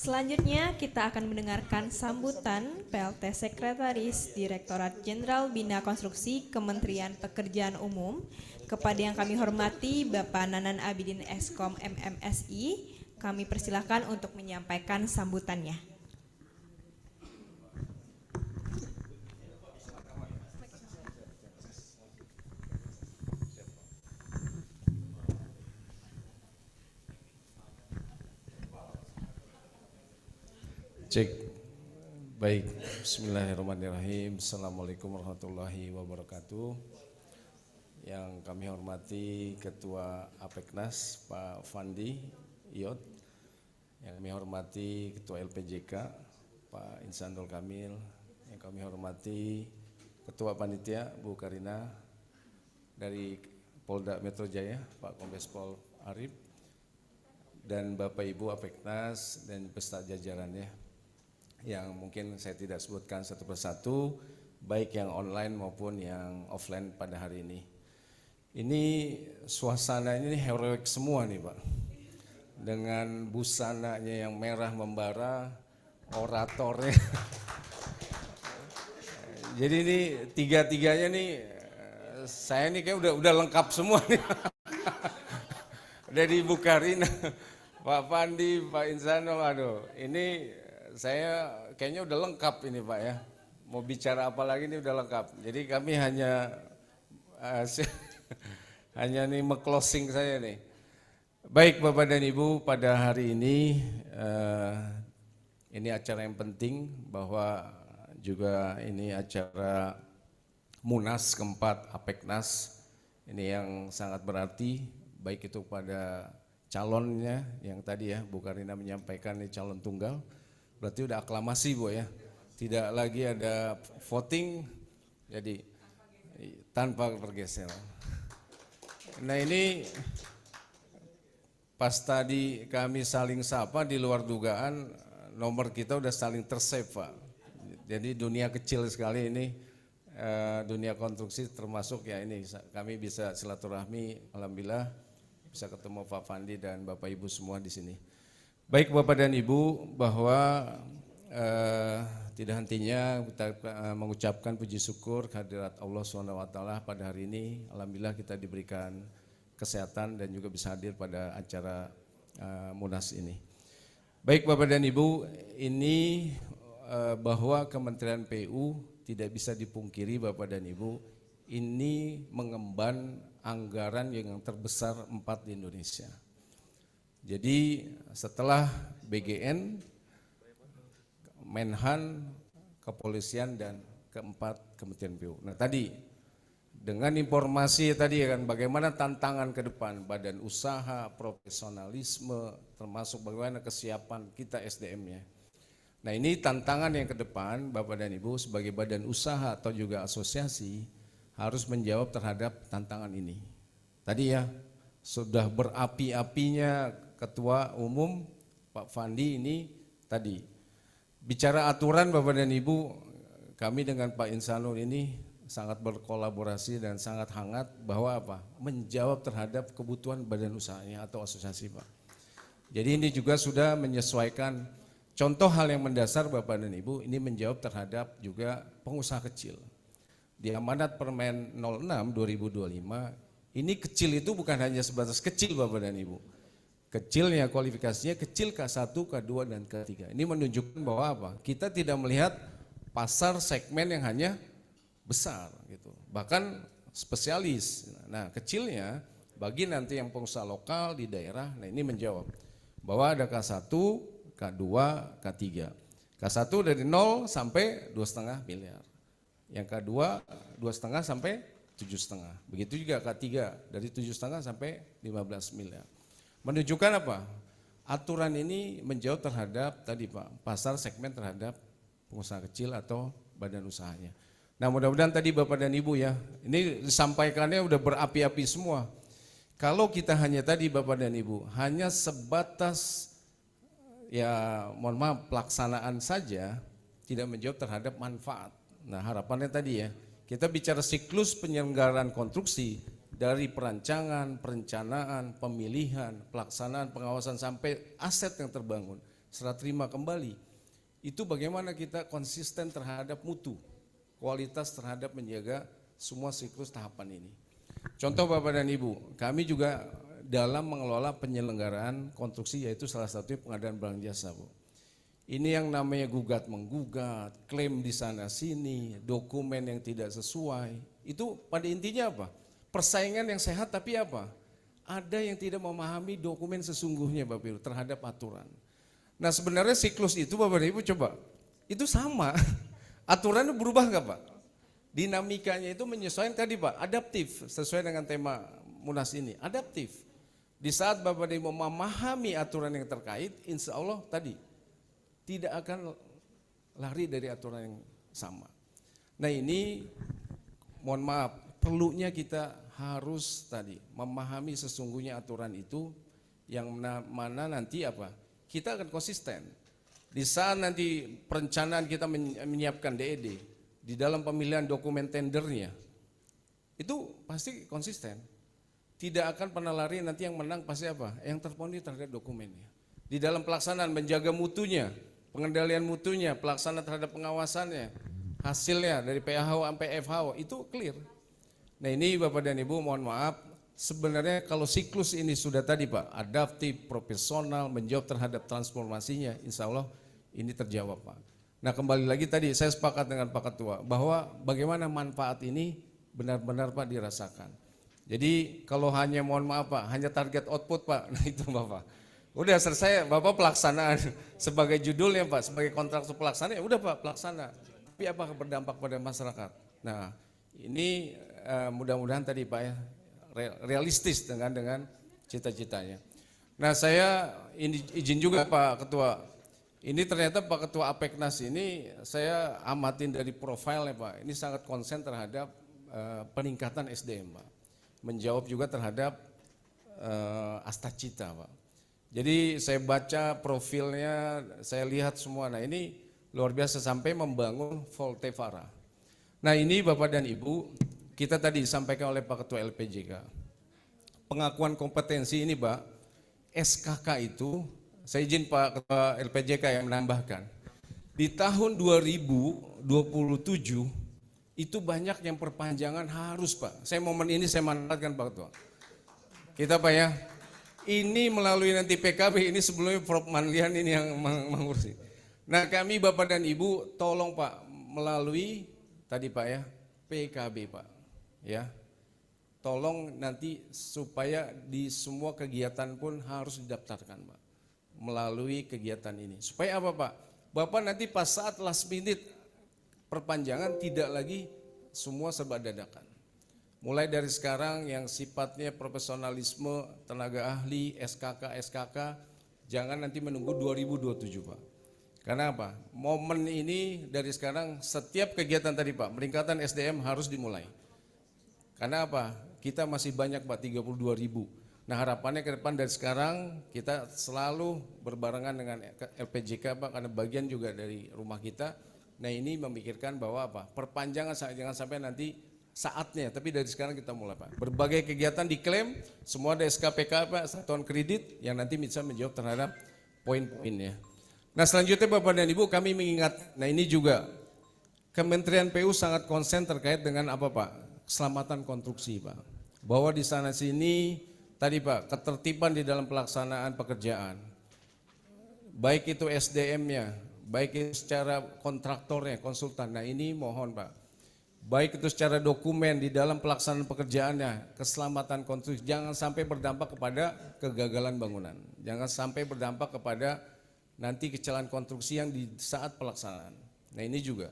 Selanjutnya kita akan mendengarkan sambutan PLT Sekretaris Direktorat Jenderal Bina Konstruksi Kementerian Pekerjaan Umum kepada yang kami hormati Bapak Nanan Abidin Eskom MMSI. Kami persilahkan untuk menyampaikan sambutannya. Cek, baik, bismillahirrahmanirrahim, assalamualaikum warahmatullahi wabarakatuh. Yang kami hormati Ketua APEKNAS Pak Fandi Iot, yang kami hormati Ketua LPJK Pak Insanul Kamil, yang kami hormati Ketua Panitia Bu Karina dari Polda Metro Jaya Pak Kombes Pol Arif, dan Bapak Ibu APEKNAS dan beserta jajarannya yang mungkin saya tidak sebutkan satu persatu, baik yang online maupun yang offline pada hari ini. Ini suasana ini heroik semua nih Pak, dengan busananya yang merah membara, oratornya. Jadi ini tiga-tiganya nih, saya nih kayak udah lengkap semua nih. Dari Bu Karina, Pak Fandi, Pak Insanul, aduh ini saya kayaknya udah lengkap ini Pak ya. Mau bicara apa lagi ini udah lengkap. Jadi kami hanya nih closing saya nih. Baik Bapak dan Ibu, pada hari ini acara yang penting, bahwa juga ini acara Munas keempat APEKNAS. Ini yang sangat berarti, baik itu pada calonnya yang tadi ya Bu Karina menyampaikan ini calon tunggal. Berarti udah aklamasi Bu ya, tidak lagi ada voting, jadi tanpa pergeseran. Nah ini pas tadi kami saling sapa, di luar dugaan nomor kita udah saling tersave Pak. Jadi dunia kecil sekali ini, dunia konstruksi termasuk ya ini, kami bisa silaturahmi, alhamdulillah bisa ketemu Pak Fandi dan Bapak Ibu semua di sini. Baik Bapak dan Ibu, bahwa tidak hentinya kita mengucapkan puji syukur kehadirat Allah SWT pada hari ini. Alhamdulillah kita diberikan kesehatan dan juga bisa hadir pada acara Munas ini. Baik Bapak dan Ibu, ini bahwa Kementerian PU tidak bisa dipungkiri Bapak dan Ibu, ini mengemban anggaran yang terbesar 4 di Indonesia. Jadi setelah BGN, Menhan, Kepolisian, dan keempat Kementerian PU. Nah tadi dengan informasi tadi kan bagaimana tantangan ke depan, badan usaha, profesionalisme, termasuk bagaimana kesiapan kita SDM-nya. Nah ini tantangan yang ke depan Bapak dan Ibu sebagai badan usaha atau juga asosiasi harus menjawab terhadap tantangan ini. Tadi ya sudah berapi-apinya Ketua Umum Pak Fandi ini tadi. Bicara aturan Bapak dan Ibu, kami dengan Pak Insanul ini sangat berkolaborasi dan sangat hangat bahwa apa? Menjawab terhadap kebutuhan badan usahanya atau asosiasi Pak. Jadi ini juga sudah menyesuaikan contoh hal yang mendasar Bapak dan Ibu, ini menjawab terhadap juga pengusaha kecil. Di amanat Permen 06 2025, ini kecil itu bukan hanya sebatas kecil Bapak dan Ibu. Kecilnya kualifikasinya kecil K1, K2, dan K3. Ini menunjukkan bahwa apa? Kita tidak melihat pasar segmen yang hanya besar gitu. Bahkan spesialis. Nah, kecilnya bagi nanti yang pengusaha lokal di daerah, nah ini menjawab bahwa ada K1, K2, K3. K1 dari 0 sampai 2,5 miliar. Yang K2 2,5 sampai 7,5. Begitu juga K3 dari 7,5 sampai 15 miliar. Menunjukkan apa? Aturan ini menjawab terhadap tadi Pak, pasar segmen terhadap pengusaha kecil atau badan usahanya. Nah mudah-mudahan tadi Bapak dan Ibu ya, ini disampaikannya udah berapi-api semua. Kalau kita hanya tadi Bapak dan Ibu, hanya sebatas ya mohon maaf pelaksanaan saja, tidak menjawab terhadap manfaat. Nah harapannya tadi ya, kita bicara siklus penyelenggaraan konstruksi, dari perancangan, perencanaan, pemilihan, pelaksanaan, pengawasan sampai aset yang terbangun. serah terima kembali. Itu bagaimana kita konsisten terhadap mutu, kualitas terhadap menjaga semua siklus tahapan ini. Contoh Bapak dan Ibu, kami juga dalam mengelola penyelenggaraan konstruksi yaitu salah satunya pengadaan barang jasa, Bu. Ini yang namanya gugat menggugat, klaim di sana sini, dokumen yang tidak sesuai. Itu pada intinya apa? Persaingan yang sehat tapi apa? Ada yang tidak memahami dokumen sesungguhnya Bapak Ibu terhadap aturan. Nah sebenarnya siklus itu Bapak dan Ibu coba, itu sama. Aturannya berubah nggak Pak? Dinamikanya itu menyesuaikan tadi Pak, adaptif sesuai dengan tema Munas ini, adaptif. Di saat Bapak dan Ibu memahami aturan yang terkait, insya Allah tadi tidak akan lari dari aturan yang sama. Nah ini mohon maaf, perlunya kita harus tadi memahami sesungguhnya aturan itu yang mana nanti apa? Kita akan konsisten. Di saat nanti perencanaan kita menyiapkan DED, di dalam pemilihan dokumen tendernya, itu pasti konsisten. Tidak akan pernah lari nanti yang menang pasti apa? Yang terpenuhi terhadap dokumennya. Di dalam pelaksanaan menjaga mutunya, pengendalian mutunya, pelaksanaan terhadap pengawasannya, hasilnya dari PHO sampai FHO itu clear. Nah ini Bapak dan Ibu mohon maaf, sebenarnya kalau siklus ini sudah tadi Pak, adaptif, profesional, menjawab terhadap transformasinya, insya Allah ini terjawab Pak. Nah kembali lagi tadi saya sepakat dengan Pak Ketua bahwa bagaimana manfaat ini benar-benar Pak dirasakan. Jadi kalau hanya mohon maaf Pak, hanya target output Pak, nah itu Bapak. Udah selesai Bapak pelaksanaan sebagai judulnya Pak, sebagai kontraktor pelaksana ya udah Pak pelaksana. Tapi apakah berdampak pada masyarakat? Nah ini mudah-mudahan tadi Pak ya realistis dengan cita-citanya. Nah saya izin juga Pak Ketua, ini ternyata Pak Ketua APEKNAS ini saya amatin dari profilnya Pak, ini sangat konsen terhadap peningkatan SDM Pak, menjawab juga terhadap Astacita Pak. Jadi saya baca profilnya, saya lihat semua, nah ini luar biasa sampai membangun Voltevara. Nah ini Bapak dan Ibu, kita tadi disampaikan oleh Pak Ketua LPJK. Pengakuan kompetensi ini Pak, SKK itu, saya izin Pak Ketua LPJK yang menambahkan. Di tahun 2027 itu banyak yang perpanjangan harus Pak. Saya momen ini saya manfaatkan Pak Ketua. Kita Pak ya, ini melalui nanti PKB, ini sebelumnya Prof. Manlian ini yang mengurusi. Nah kami Bapak dan Ibu tolong Pak melalui tadi Pak ya, PKB Pak, ya, tolong nanti supaya di semua kegiatan pun harus didaftarkan Pak, melalui kegiatan ini. Supaya apa Pak? Bapak nanti pas saat last minute perpanjangan tidak lagi semua serba dadakan. Mulai dari sekarang yang sifatnya profesionalisme, tenaga ahli, SKK, jangan nanti menunggu 2027 Pak. Karena apa? Momen ini dari sekarang setiap kegiatan tadi Pak, peningkatan SDM harus dimulai. Karena apa? Kita masih banyak Pak, 32.000. Nah harapannya ke depan dari sekarang kita selalu berbarengan dengan LPJK Pak, karena bagian juga dari rumah kita. Nah ini memikirkan bahwa apa? Perpanjangan jangan sampai nanti saatnya, tapi dari sekarang kita mulai Pak. Berbagai kegiatan diklaim, semua ada SKPK Pak, satuan kredit yang nanti bisa menjawab terhadap poin-poinnya. Nah selanjutnya Bapak dan Ibu kami mengingat, nah ini juga Kementerian PU sangat konsen terkait dengan apa Pak? Keselamatan konstruksi Pak. Bahwa di sana sini tadi Pak, ketertiban di dalam pelaksanaan pekerjaan. Baik itu SDM-nya, baik itu secara kontraktornya, konsultan. Nah ini mohon Pak, baik itu secara dokumen di dalam pelaksanaan pekerjaannya, keselamatan konstruksi, jangan sampai berdampak kepada kegagalan bangunan. Jangan sampai berdampak kepada nanti kecelakaan konstruksi yang di saat pelaksanaan. Nah ini juga.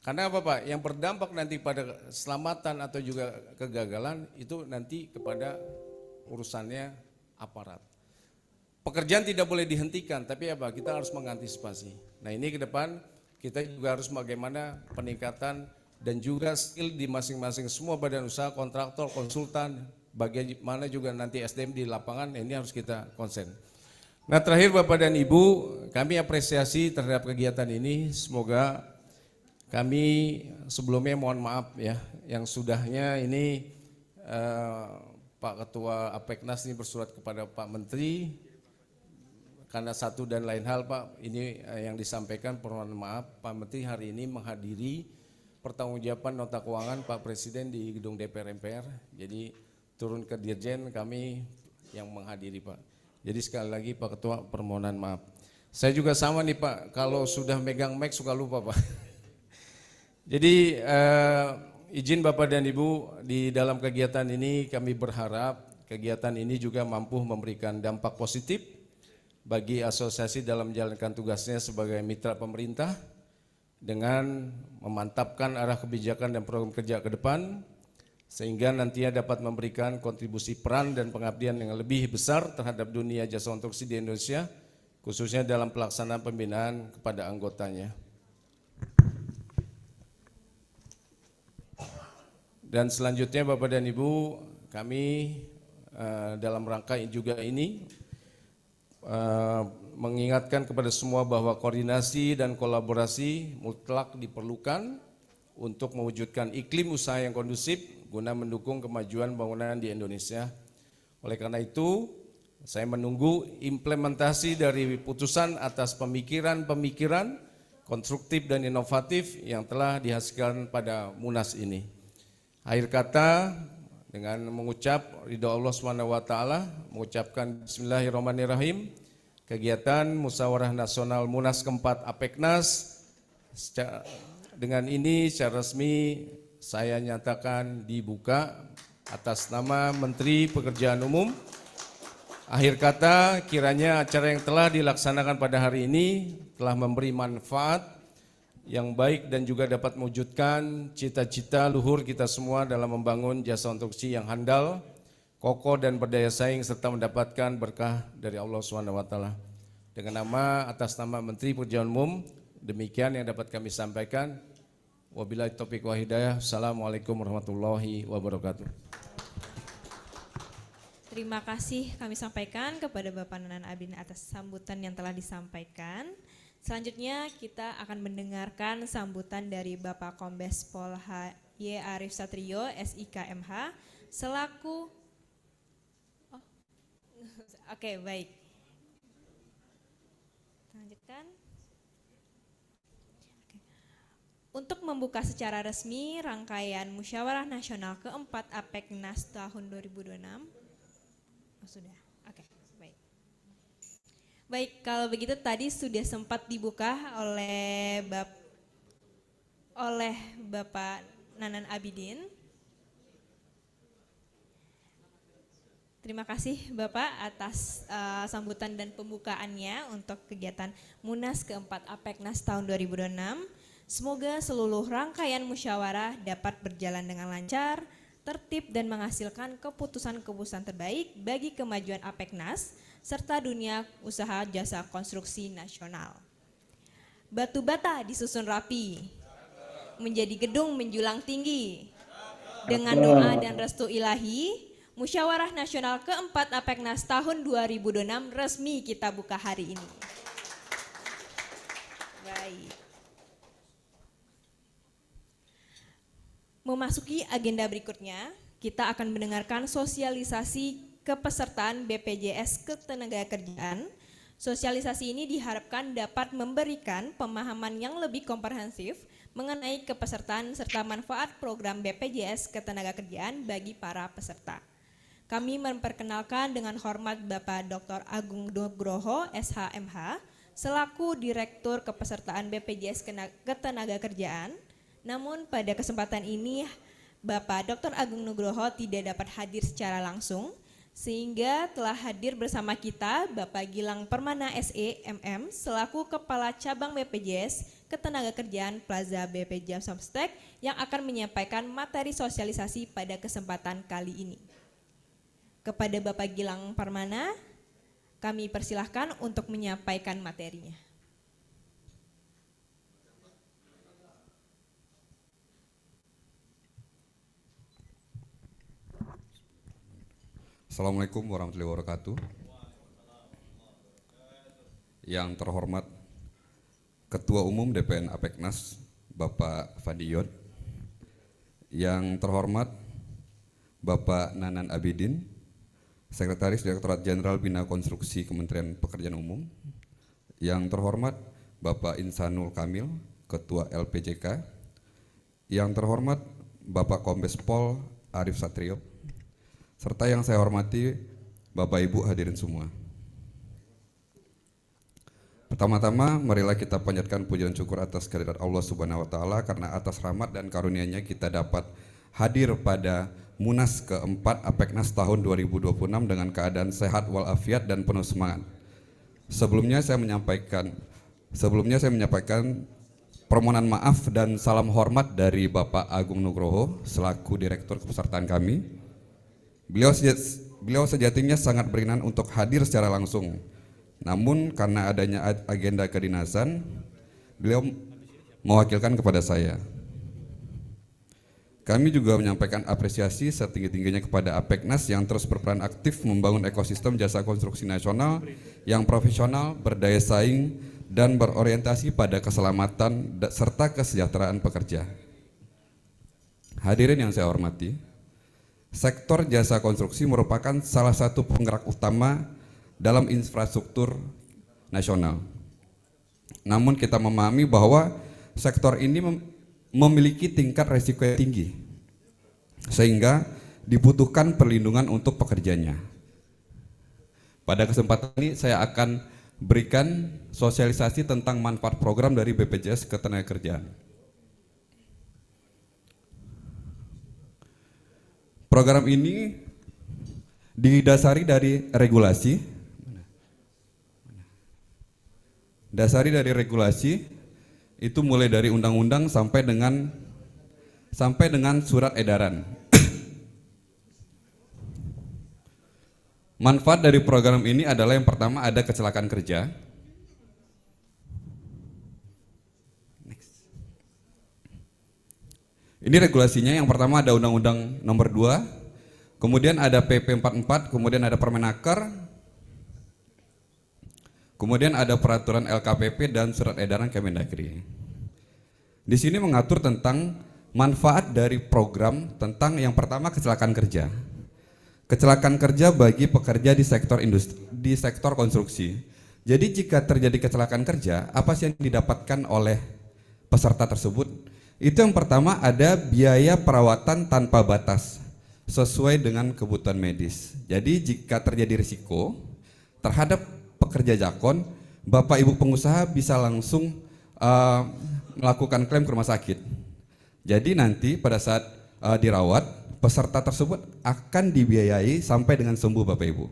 Karena apa Pak? Yang berdampak nanti pada keselamatan atau juga kegagalan itu nanti kepada urusannya aparat. Pekerjaan tidak boleh dihentikan, tapi apa? Kita harus mengantisipasi. Nah ini ke depan kita juga harus bagaimana peningkatan dan juga skill di masing-masing semua badan usaha, kontraktor, konsultan, bagaimana juga nanti SDM di lapangan, ini harus kita konsen. Nah terakhir Bapak dan Ibu, kami apresiasi terhadap kegiatan ini, semoga kami sebelumnya mohon maaf ya, yang sudahnya ini Pak Ketua APEKNAS ini bersurat kepada Pak Menteri, karena satu dan lain hal Pak, ini yang disampaikan permohonan maaf Pak Menteri hari ini menghadiri pertanggungjawaban nota keuangan Pak Presiden di gedung DPR MPR. Jadi turun ke Dirjen kami yang menghadiri Pak. Jadi sekali lagi Pak Ketua permohonan maaf. Saya juga sama nih Pak, kalau sudah megang mic suka lupa Pak. Jadi izin Bapak dan Ibu, di dalam kegiatan ini kami berharap kegiatan ini juga mampu memberikan dampak positif bagi asosiasi dalam menjalankan tugasnya sebagai mitra pemerintah dengan memantapkan arah kebijakan dan program kerja ke depan sehingga nantinya dapat memberikan kontribusi peran dan pengabdian yang lebih besar terhadap dunia jasa konstruksi di Indonesia khususnya dalam pelaksanaan pembinaan kepada anggotanya. Dan selanjutnya Bapak dan Ibu, kami dalam rangka juga ini mengingatkan kepada semua bahwa koordinasi dan kolaborasi mutlak diperlukan untuk mewujudkan iklim usaha yang kondusif guna mendukung kemajuan bangunan di Indonesia. Oleh karena itu, saya menunggu implementasi dari putusan atas pemikiran-pemikiran konstruktif dan inovatif yang telah dihasilkan pada Munas ini. Akhir kata, dengan mengucap ridho Allah SWT, mengucapkan Bismillahirrahmanirrahim, kegiatan Musyawarah Nasional Munas keempat APEKNAS dengan ini secara resmi saya nyatakan dibuka atas nama Menteri Pekerjaan Umum. Akhir kata, kiranya acara yang telah dilaksanakan pada hari ini telah memberi manfaat yang baik dan juga dapat mewujudkan cita-cita luhur kita semua dalam membangun jasa konstruksi yang handal, kokoh dan berdaya saing serta mendapatkan berkah dari Allah SWT. Dengan atas nama Menteri Pekerjaan Umum, demikian yang dapat kami sampaikan. Wabillahi taufiq wal hidayah. Assalamualaikum warahmatullahi wabarakatuh. Terima kasih kami sampaikan kepada Bapak Nanan Abidin atas sambutan yang telah disampaikan. Selanjutnya kita akan mendengarkan sambutan dari Bapak Kombes Pol H.Y. Arif Satrio, SIKMH, selaku Oke, baik. Lanjutkan. Untuk membuka secara resmi rangkaian Musyawarah Nasional keempat APEKNAS tahun 2026. Sudah. Oke, baik. Baik, kalau begitu tadi sudah sempat dibuka oleh Bapak Nanan Abidin. Terima kasih Bapak atas sambutan dan pembukaannya untuk kegiatan Munas keempat APEKNAS tahun 2026. Semoga seluruh rangkaian musyawarah dapat berjalan dengan lancar, tertib dan menghasilkan keputusan-keputusan terbaik bagi kemajuan APEKNAS serta dunia usaha jasa konstruksi nasional. Batu bata disusun rapi, menjadi gedung menjulang tinggi. Dengan doa dan restu ilahi, Musyawarah Nasional keempat APEKNAS tahun 2026 resmi kita buka hari ini. Baik. Memasuki agenda berikutnya, kita akan mendengarkan sosialisasi kepesertaan BPJS Ketenagakerjaan. Sosialisasi ini diharapkan dapat memberikan pemahaman yang lebih komprehensif mengenai kepesertaan serta manfaat program BPJS Ketenagakerjaan bagi para peserta. Kami memperkenalkan dengan hormat Bapak Dr. Agung Nugroho, SHMH, selaku Direktur Kepesertaan BPJS Ketenagakerjaan. Namun pada kesempatan ini Bapak Dr. Agung Nugroho tidak dapat hadir secara langsung, sehingga telah hadir bersama kita Bapak Gilang Permana SE MM selaku Kepala Cabang BPJS Ketenagakerjaan Plaza BPJS Samstek yang akan menyampaikan materi sosialisasi pada kesempatan kali ini. Kepada Bapak Gilang Permana, kami persilahkan untuk menyampaikan materinya. Assalamualaikum warahmatullahi wabarakatuh. Yang terhormat Ketua Umum DPN APEKNAS Bapak Fadiyot, yang terhormat Bapak Nanan Abidin, Sekretaris Direktorat Jenderal Bina Konstruksi Kementerian Pekerjaan Umum, yang terhormat Bapak Insanul Kamil, Ketua LPJK, yang terhormat Bapak Kombes Pol Arif Satrio, serta yang saya hormati Bapak Ibu hadirin semua. Pertama-tama marilah kita panjatkan pujian syukur atas kehadirat Allah Subhanahu wa taala, karena atas rahmat dan karunia-Nya kita dapat hadir pada Munas keempat APEKNAS tahun 2026 dengan keadaan sehat walafiat dan penuh semangat. Sebelumnya saya menyampaikan permohonan maaf dan salam hormat dari Bapak Agung Nugroho selaku Direktur Kepesertaan kami. Beliau sejatinya sangat berkenan untuk hadir secara langsung. Namun karena adanya agenda kedinasan, beliau mewakilkan kepada saya. Kami juga menyampaikan apresiasi setinggi-tingginya kepada APEKNAS yang terus berperan aktif membangun ekosistem jasa konstruksi nasional yang profesional, berdaya saing, dan berorientasi pada keselamatan serta kesejahteraan pekerja. Hadirin yang saya hormati, sektor jasa konstruksi merupakan salah satu penggerak utama dalam infrastruktur nasional. Namun kita memahami bahwa sektor ini memiliki tingkat resiko yang tinggi, sehingga dibutuhkan perlindungan untuk pekerjanya. Pada kesempatan ini saya akan berikan sosialisasi tentang manfaat program dari BPJS Ketenagakerjaan. Program ini didasari dari regulasi. Itu mulai dari undang-undang sampai dengan surat edaran. Manfaat dari program ini adalah yang pertama ada kecelakaan kerja. Ini regulasinya, yang pertama ada Undang-Undang Nomor 2, kemudian ada PP 44, kemudian ada Permenaker, kemudian ada peraturan LKPP dan surat edaran Kemendagri. Di sini mengatur tentang manfaat dari program tentang yang pertama kecelakaan kerja. Kecelakaan kerja bagi pekerja di sektor konstruksi. Jadi jika terjadi kecelakaan kerja, apa sih yang didapatkan oleh peserta tersebut? Itu yang pertama ada biaya perawatan tanpa batas sesuai dengan kebutuhan medis. Jadi jika terjadi risiko terhadap pekerja jakon, Bapak Ibu pengusaha bisa langsung melakukan klaim ke rumah sakit. Jadi nanti pada saat dirawat, peserta tersebut akan dibiayai sampai dengan sembuh Bapak Ibu.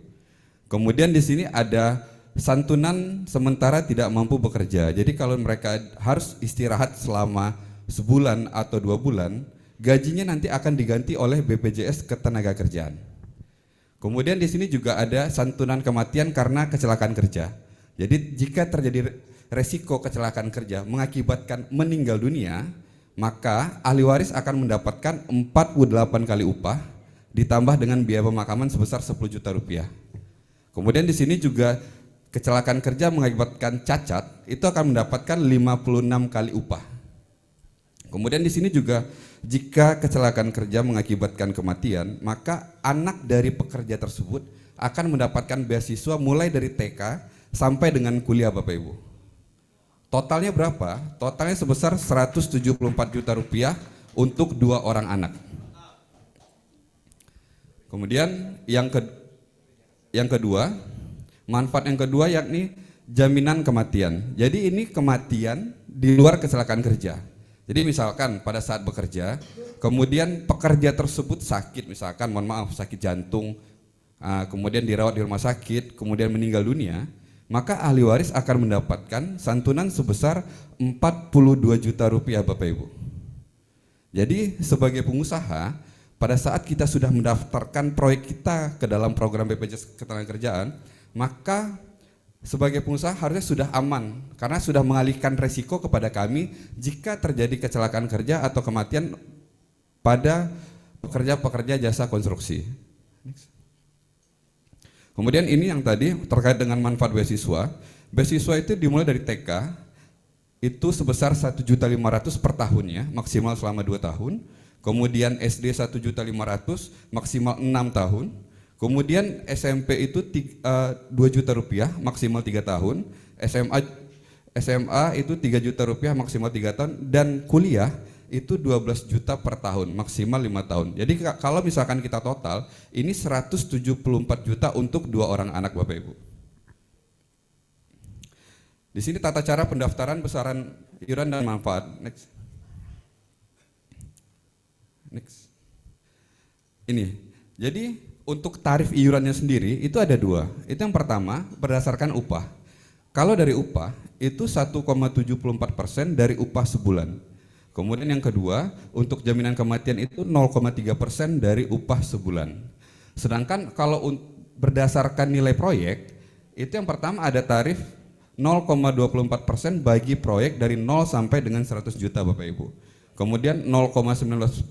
Kemudian di sini ada santunan sementara tidak mampu bekerja. Jadi kalau mereka harus istirahat selama sebulan atau 2 bulan, gajinya nanti akan diganti oleh BPJS Ketenagakerjaan. Kemudian di sini juga ada santunan kematian karena kecelakaan kerja. Jadi jika terjadi resiko kecelakaan kerja mengakibatkan meninggal dunia, maka ahli waris akan mendapatkan 48 kali upah ditambah dengan biaya pemakaman sebesar 10 juta rupiah. Kemudian di sini juga kecelakaan kerja mengakibatkan cacat, itu akan mendapatkan 56 kali upah. Kemudian di sini juga jika kecelakaan kerja mengakibatkan kematian, maka anak dari pekerja tersebut akan mendapatkan beasiswa mulai dari TK sampai dengan kuliah Bapak Ibu. Totalnya berapa? Totalnya sebesar 174 juta rupiah untuk 2 orang anak. Kemudian yang kedua, manfaat yang kedua yakni jaminan kematian. Jadi ini kematian di luar kecelakaan kerja. Jadi misalkan pada saat bekerja, kemudian pekerja tersebut sakit, misalkan mohon maaf sakit jantung, kemudian dirawat di rumah sakit, kemudian meninggal dunia, maka ahli waris akan mendapatkan santunan sebesar 42 juta rupiah Bapak Ibu. Jadi sebagai pengusaha, pada saat kita sudah mendaftarkan proyek kita ke dalam program BPJS Ketenagakerjaan, maka sebagai pengusaha harusnya sudah aman karena sudah mengalihkan resiko kepada kami jika terjadi kecelakaan kerja atau kematian pada pekerja-pekerja jasa konstruksi. Kemudian ini yang tadi terkait dengan manfaat beasiswa. Beasiswa itu dimulai dari TK itu sebesar 1.500.000 per tahunnya, maksimal selama 2 tahun. Kemudian SD 1.500.000 maksimal 6 tahun. Kemudian SMP itu 2 juta rupiah maksimal 3 tahun, SMA itu 3 juta rupiah maksimal 3 tahun, dan kuliah itu 12 juta per tahun maksimal 5 tahun. Jadi kalau misalkan kita total ini 174 juta untuk 2 orang anak Bapak Ibu. Di sini tata cara pendaftaran, besaran iuran dan manfaat. Next. Ini. Jadi untuk tarif iurannya sendiri itu ada 2. Itu yang pertama berdasarkan upah. Kalau dari upah itu 1,74% dari upah sebulan. Kemudian yang kedua untuk jaminan kematian itu 0,3% dari upah sebulan. Sedangkan kalau berdasarkan nilai proyek itu yang pertama ada tarif 0,24% bagi proyek dari 0 sampai dengan 100 juta Bapak Ibu. Kemudian 0,19%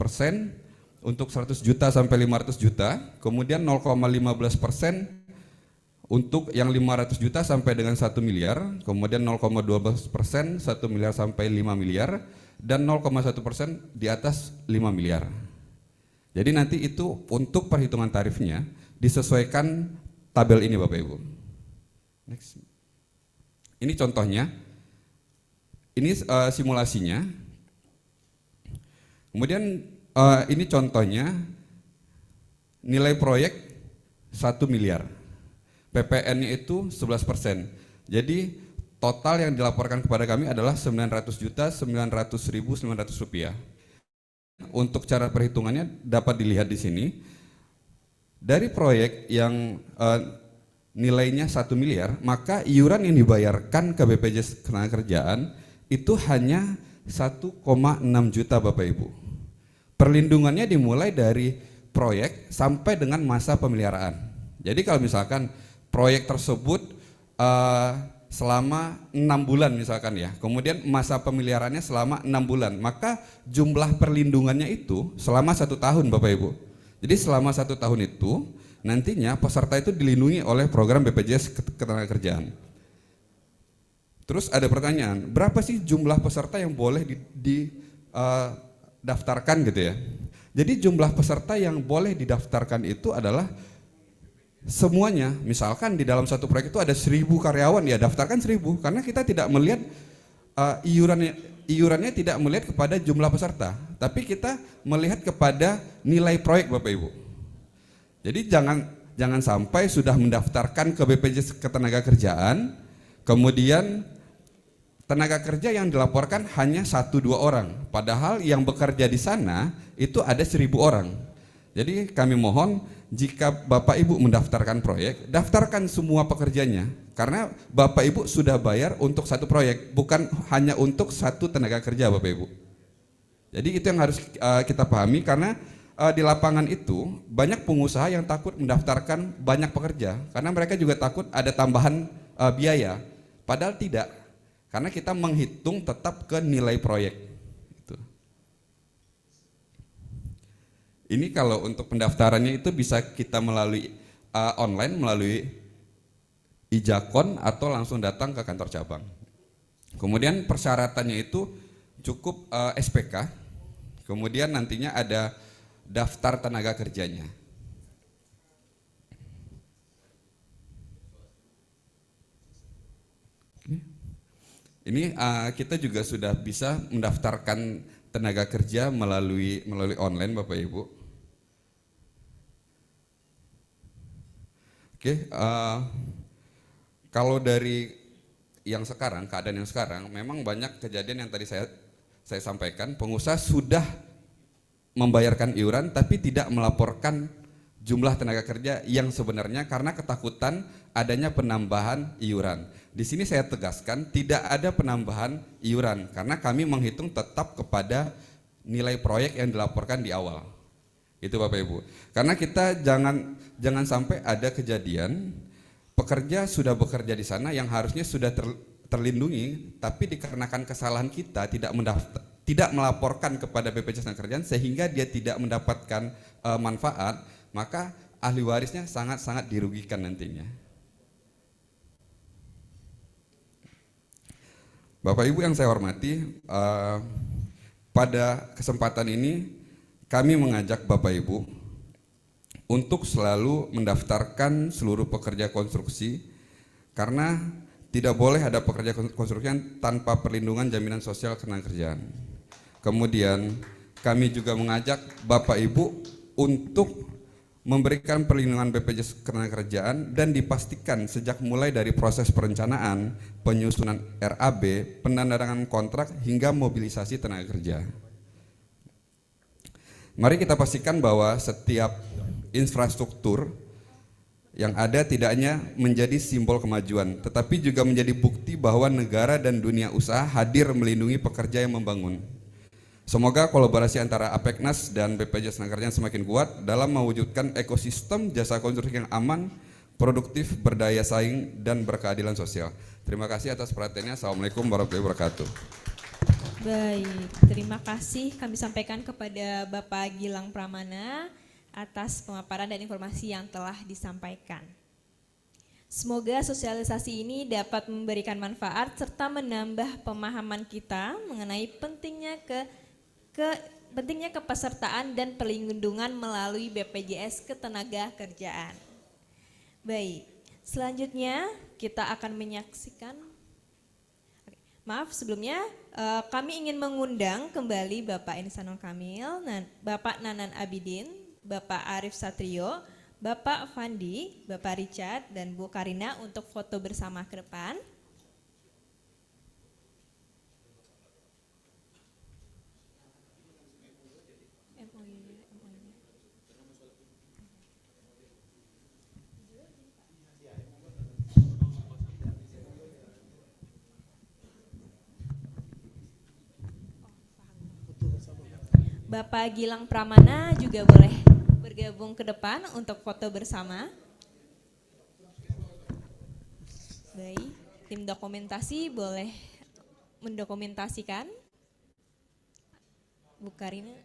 untuk 100 juta sampai 500 juta, kemudian 0,15% untuk yang 500 juta sampai dengan 1 miliar, kemudian 0,12% 1 miliar sampai 5 miliar, dan 0,1% di atas 5 miliar. Jadi nanti itu untuk perhitungan tarifnya disesuaikan tabel ini Bapak Ibu. Next. Ini contohnya, ini simulasinya. Kemudian ini contohnya nilai proyek 1 miliar, PPN-nya itu 11%. Jadi total yang dilaporkan kepada kami adalah 900.900.900 rupiah. Untuk cara perhitungannya dapat dilihat di sini. Dari proyek yang nilainya 1 miliar, maka iuran yang dibayarkan ke BPJS Ketenagakerjaan itu hanya 1,6 juta Bapak Ibu. Perlindungannya dimulai dari proyek sampai dengan masa pemeliharaan. Jadi kalau misalkan proyek tersebut selama 6 bulan misalkan ya, kemudian masa pemeliharaannya selama 6 bulan, maka jumlah perlindungannya itu selama 1 tahun Bapak Ibu. Jadi selama 1 tahun itu nantinya peserta itu dilindungi oleh program BPJS Ketenagakerjaan. Terus ada pertanyaan, berapa sih jumlah peserta yang boleh daftarkan gitu ya. Jadi jumlah peserta yang boleh didaftarkan itu adalah semuanya. Misalkan di dalam satu proyek itu ada 1.000 karyawan, ya daftarkan 1.000, karena kita tidak melihat iurannya tidak melihat kepada jumlah peserta, tapi kita melihat kepada nilai proyek Bapak Ibu. Jadi jangan sampai sudah mendaftarkan ke BPJS Ketenagakerjaan, kemudian tenaga kerja yang dilaporkan hanya 1-2 orang, padahal yang bekerja di sana itu ada 1.000 orang. Jadi kami mohon jika Bapak Ibu mendaftarkan proyek, daftarkan semua pekerjanya, karena Bapak Ibu sudah bayar untuk satu proyek, bukan hanya untuk satu tenaga kerja Bapak Ibu. Jadi itu yang harus kita pahami, karena di lapangan itu banyak pengusaha yang takut mendaftarkan banyak pekerja, karena mereka juga takut ada tambahan biaya, padahal tidak. Karena kita menghitung tetap ke nilai proyek. Ini kalau untuk pendaftarannya itu bisa kita melalui online, melalui Ijakon atau langsung datang ke kantor cabang. Kemudian persyaratannya itu cukup SPK, kemudian nantinya ada daftar tenaga kerjanya. Ini kita juga sudah bisa mendaftarkan tenaga kerja melalui online Bapak Ibu. Oke, kalau dari yang sekarang, keadaan yang sekarang, memang banyak kejadian yang tadi saya sampaikan, pengusaha sudah membayarkan iuran tapi tidak melaporkan jumlah tenaga kerja yang sebenarnya karena ketakutan adanya penambahan iuran. Di sini saya tegaskan tidak ada penambahan iuran karena kami menghitung tetap kepada nilai proyek yang dilaporkan di awal. Itu Bapak Ibu. Karena kita jangan sampai ada kejadian pekerja sudah bekerja di sana yang harusnya sudah terlindungi, tapi dikarenakan kesalahan kita tidak melaporkan kepada BPJS Ketenagakerjaan sehingga dia tidak mendapatkan manfaat, maka ahli warisnya sangat-sangat dirugikan nantinya. Bapak Ibu yang saya hormati, pada kesempatan ini kami mengajak Bapak Ibu untuk selalu mendaftarkan seluruh pekerja konstruksi, karena tidak boleh ada pekerja konstruksi yang tanpa perlindungan jaminan sosial ketenagakerjaan. Kemudian kami juga mengajak Bapak Ibu untuk memberikan perlindungan BPJS Ketenagakerjaan dan dipastikan sejak mulai dari proses perencanaan, penyusunan RAB, penandatanganan kontrak hingga mobilisasi tenaga kerja. Mari kita pastikan bahwa setiap infrastruktur yang ada tidak hanya menjadi simbol kemajuan, tetapi juga menjadi bukti bahwa negara dan dunia usaha hadir melindungi pekerja yang membangun. Semoga kolaborasi antara APEKNAS dan BPJS Ketenagakerjaan semakin kuat dalam mewujudkan ekosistem jasa konstruksi yang aman, produktif, berdaya saing, dan berkeadilan sosial. Terima kasih atas perhatiannya. Assalamualaikum warahmatullahi wabarakatuh. Baik, terima kasih kami sampaikan kepada Bapak Gilang Pramana atas pemaparan dan informasi yang telah disampaikan. Semoga sosialisasi ini dapat memberikan manfaat serta menambah pemahaman kita mengenai pentingnya kepesertaan dan perlindungan melalui BPJS Ketenagakerjaan. Baik, selanjutnya kita akan menyaksikan. Maaf, sebelumnya kami ingin mengundang kembali Bapak Insanul Kamil, Bapak Nanan Abidin, Bapak Arif Satrio, Bapak Fandi, Bapak Richard, dan Bu Karina untuk foto bersama ke depan. Bapak Gilang Pramana juga boleh bergabung ke depan untuk foto bersama. Baik, tim dokumentasi boleh mendokumentasikan. Bu Karina.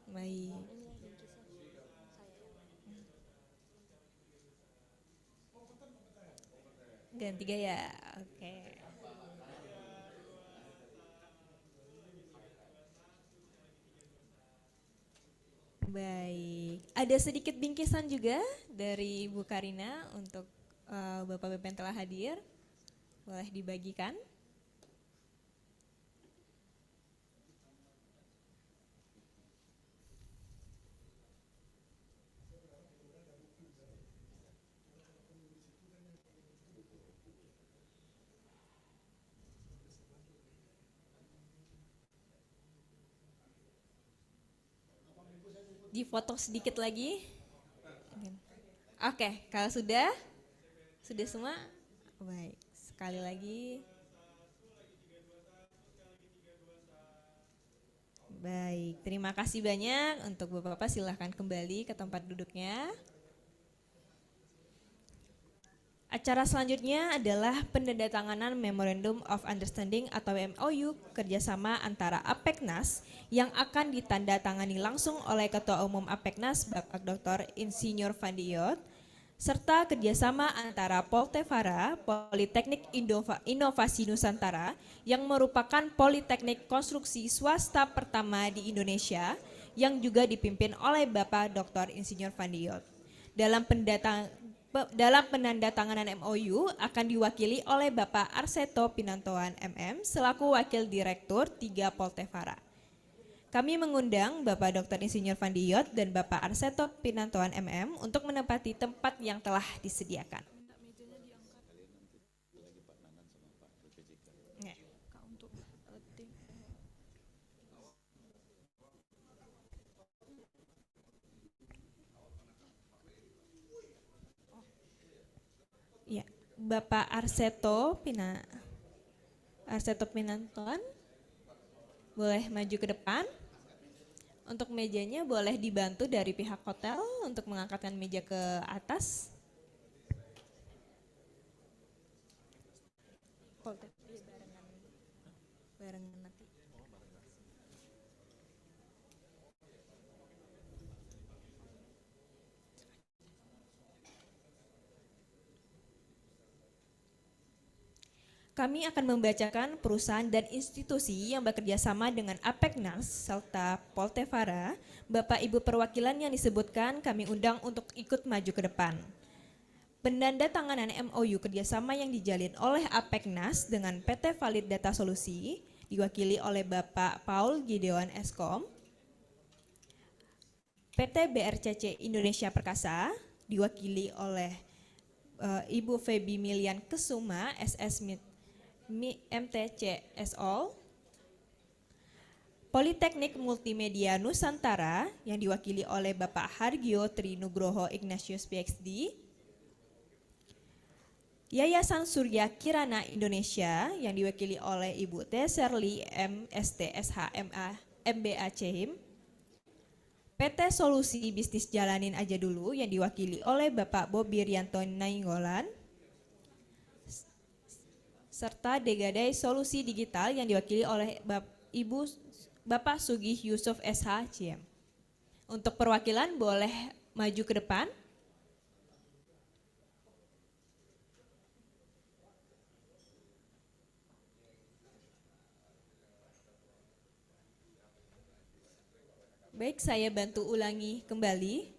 Baik. Ganti gaya, oke. Baik, ada sedikit bingkisan juga dari Bu Karina untuk Bapak-Bapak yang telah hadir. Boleh dibagikan. Difoto sedikit lagi. Oke, kalau sudah semua, baik. Sekali lagi. Baik, terima kasih banyak untuk Bapak-Bapak, silahkan kembali ke tempat duduknya. Acara selanjutnya adalah penandatanganan Memorandum of Understanding atau MOU kerjasama antara APEKNAS yang akan ditandatangani langsung oleh Ketua Umum APEKNAS Bapak Dr. Insinyur Fandi Iot, serta kerjasama antara Poltevara, Politeknik Inovasi Nusantara yang merupakan politeknik konstruksi swasta pertama di Indonesia yang juga dipimpin oleh Bapak Dr. Insinyur Fandi Iot. Dalam penandatanganan MOU akan diwakili oleh Bapak Arseto Pinantoan MM selaku Wakil Direktur 3 Poltevara. Kami mengundang Bapak Dr. Insinyur Fandi Iot dan Bapak Arseto Pinantoan MM untuk menempati tempat yang telah disediakan. Ya, Bapak Arseto Pinantoan boleh maju ke depan. Untuk mejanya boleh dibantu dari pihak hotel untuk mengangkatkan meja ke atas. Barengan nanti. Kami akan membacakan perusahaan dan institusi yang bekerja sama dengan APEKNAS serta Poltevara. Bapak Ibu perwakilan yang disebutkan kami undang untuk ikut maju ke depan. Penandatanganan MOU kerjasama yang dijalin oleh APEKNAS dengan PT Valid Data Solusi diwakili oleh Bapak Paul Gideon Eskom. PT BRCC Indonesia Perkasa diwakili oleh Ibu Feby Milian Kesuma SS MTC SO. Politeknik Multimedia Nusantara yang diwakili oleh Bapak Hargio Trinugroho Ignatius PhD. Yayasan Surya Kirana Indonesia yang diwakili oleh Ibu T. Serli MST SHMA MBA Chehim. PT Solusi Bisnis Jalanin Aja Dulu yang diwakili oleh Bapak Bobi Rianto Nainggolan. Serta Degadai Solusi Digital yang diwakili oleh Bapak Sugih Yusuf SH CM. Untuk perwakilan boleh maju ke depan. Baik, saya bantu ulangi kembali.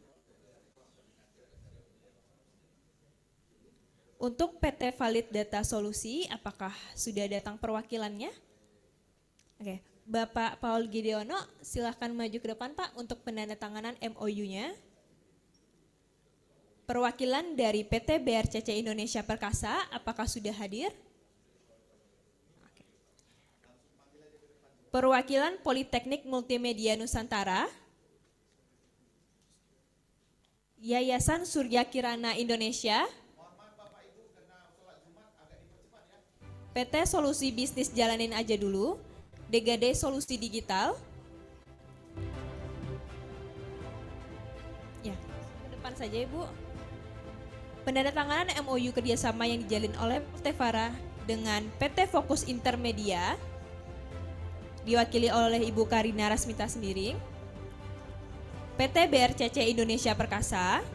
Untuk PT Valid Data Solusi, apakah sudah datang perwakilannya? Oke, Bapak Paul Gideono, silahkan maju ke depan Pak untuk penandatanganan MOU-nya. Perwakilan dari PT BRCC Indonesia Perkasa, apakah sudah hadir? Oke. Perwakilan Politeknik Multimedia Nusantara, Yayasan Surya Kirana Indonesia, PT Solusi Bisnis Jalanin Aja Dulu, Degadai Solusi Digital. Ya, ke depan saja Ibu. Penandatanganan MOU kerjasama yang dijalin oleh Poltevara dengan PT Fokus Intermedia, diwakili oleh Ibu Karina Rasmita Sembiring. PT BRCC Indonesia Perkasa,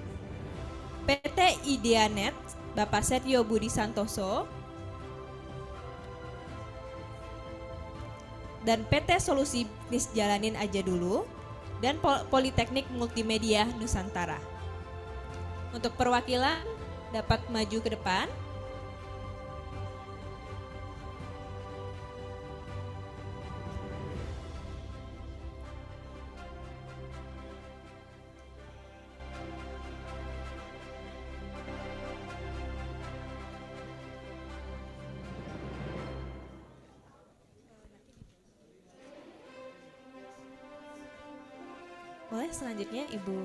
PT Ideanet, Bapak Setio Budi Santoso, dan PT Solusi Bisnis Jalanin Aja Dulu, dan Politeknik Multimedia Nusantara. Untuk perwakilan dapat maju ke depan. Boleh selanjutnya Ibu.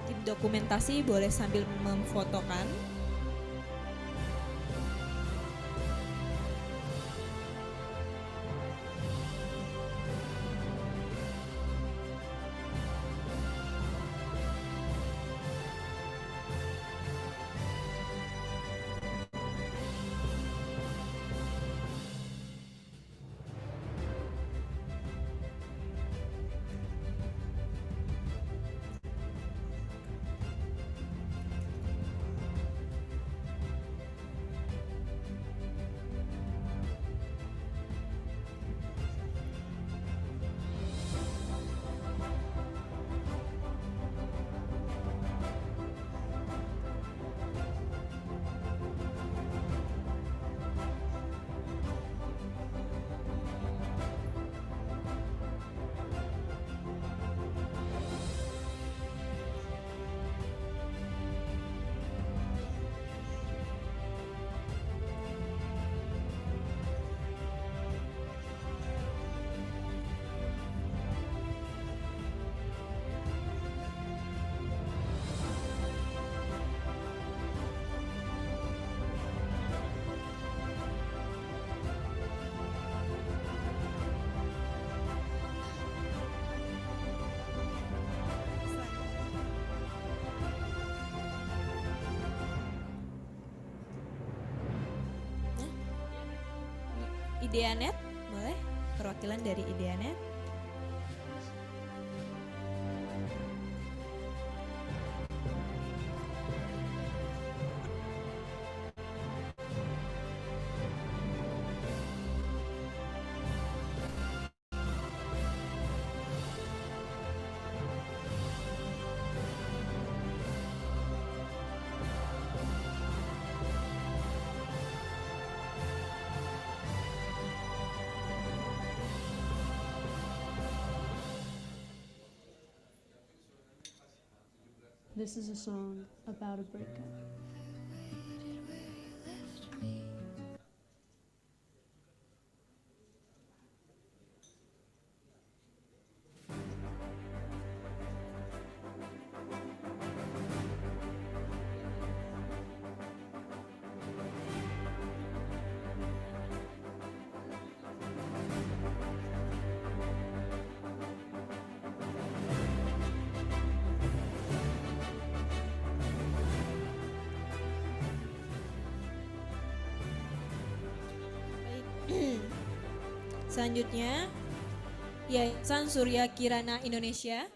Tim dokumentasi boleh sambil memfotokan. Ideanet, boleh perwakilan dari Ideanet. This is a song about a breakup. Selanjutnya, Yayasan Surya Kirana Indonesia.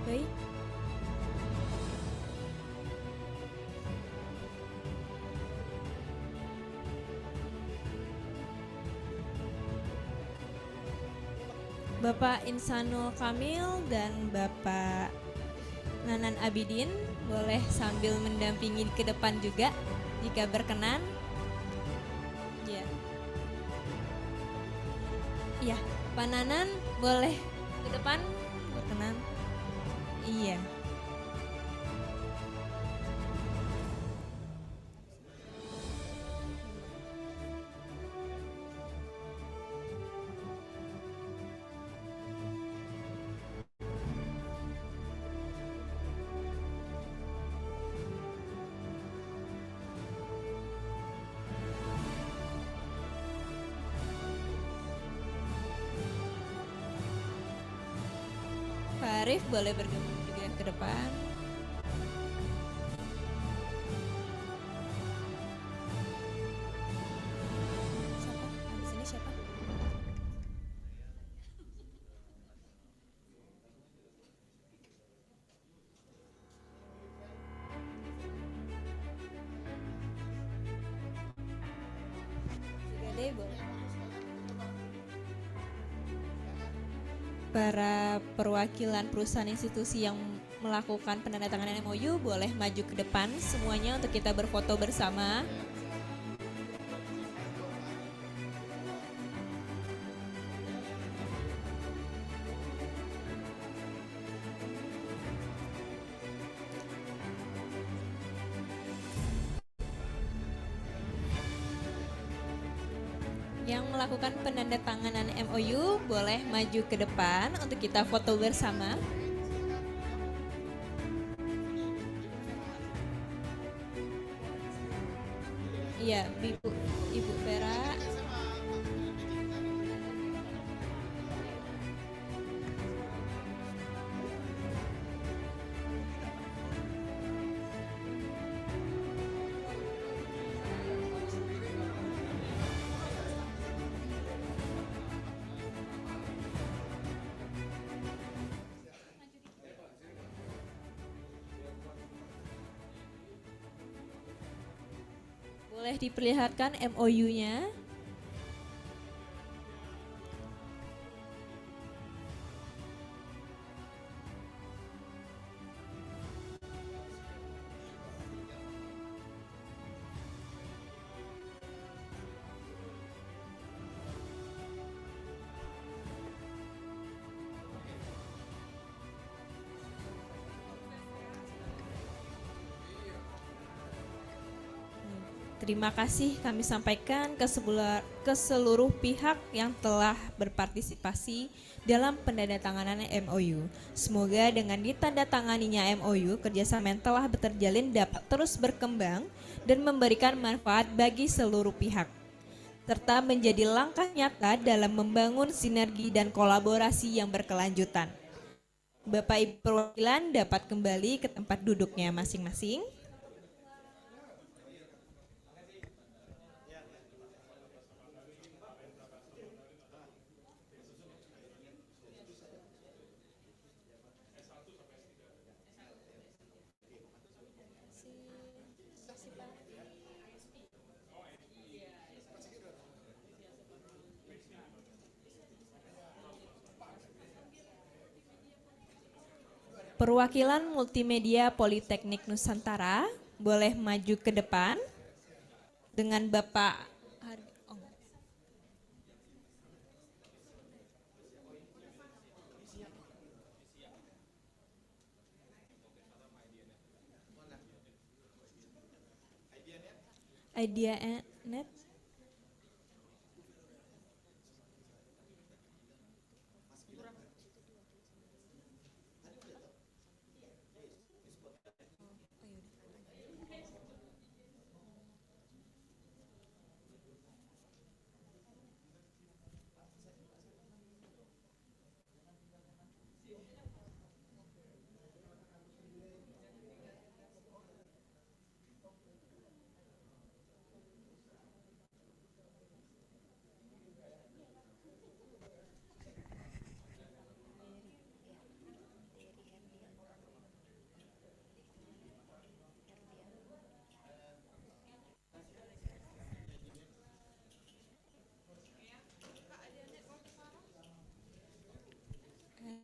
Baik. Bapak Insanul Kamil dan Bapak Nanan Abidin boleh sambil mendampingi ke depan juga jika berkenan. Ya. Iya, Pak Nanan boleh ke depan berkenan. Iya. Pak Arif boleh bergabung juga ke depan. Siapa? Di sini siapa? Gade boleh. Para perwakilan perusahaan institusi yang melakukan penandatanganan MOU boleh maju ke depan semuanya untuk kita berfoto bersama. Yang melakukan penandatanganan MOU boleh maju ke depan untuk kita foto bersama. Iya, Ibu Vera. Boleh diperlihatkan MOU-nya. terima kasih kami sampaikan ke seluruh pihak yang telah berpartisipasi dalam penandatanganan MOU. Semoga dengan ditandatanganinya MOU, kerjasama yang telah terjalin dapat terus berkembang dan memberikan manfaat bagi seluruh pihak, serta menjadi langkah nyata dalam membangun sinergi dan kolaborasi yang berkelanjutan. Bapak Ibu perwakilan dapat kembali ke tempat duduknya masing-masing. Perwakilan Multimedia Politeknik Nusantara boleh maju ke depan dengan Bapak Idea Net.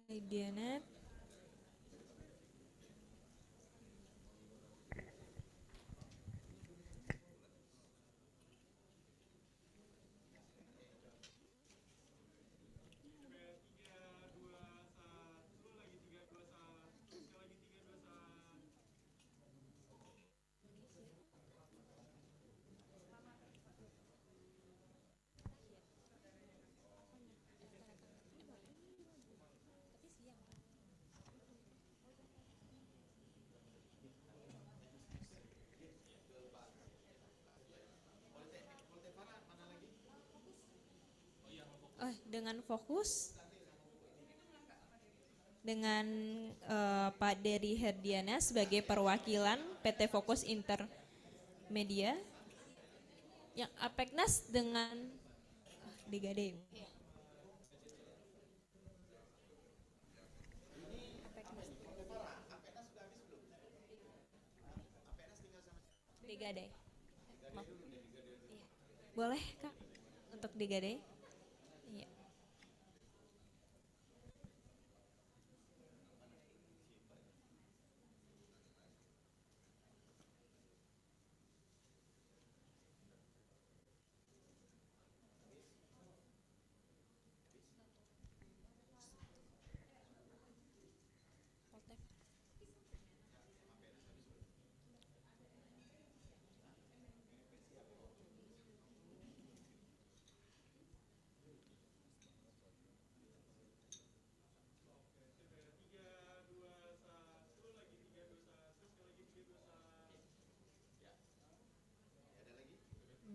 Idea Net. Dengan fokus dengan Pak Dery Herdiana sebagai perwakilan PT Fokus Intermedia, yang Apeknas dengan Digade. Digade. Boleh Kak untuk Digade? Iya.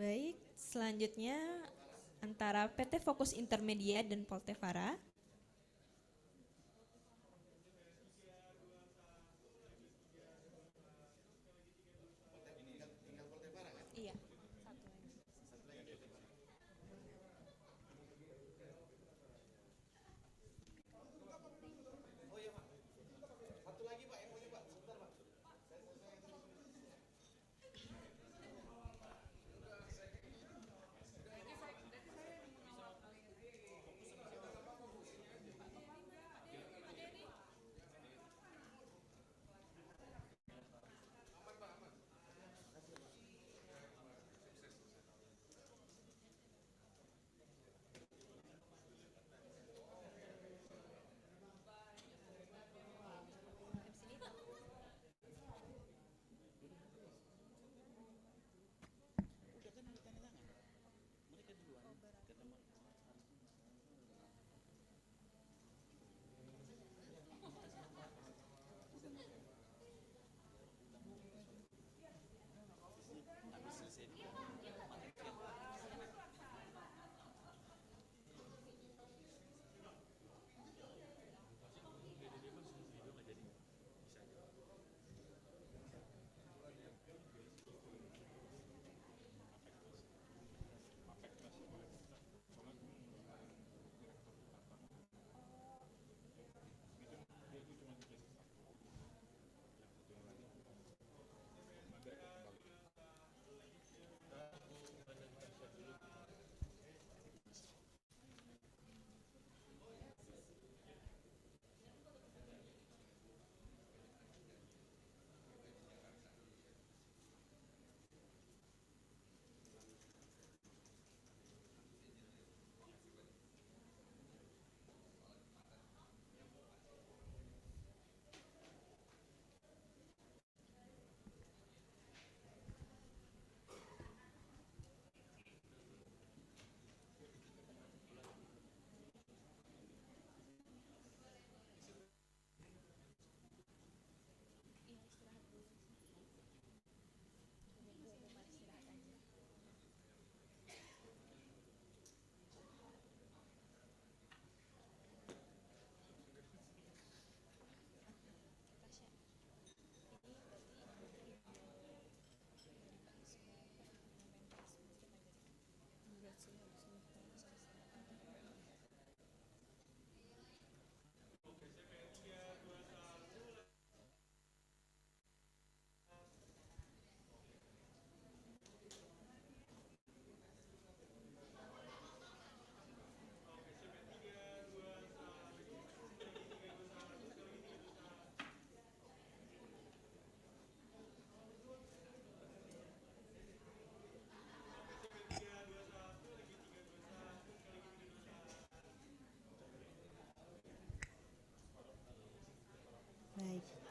Baik, selanjutnya antara PT Fokus Intermedia dan Poltevara. Iya.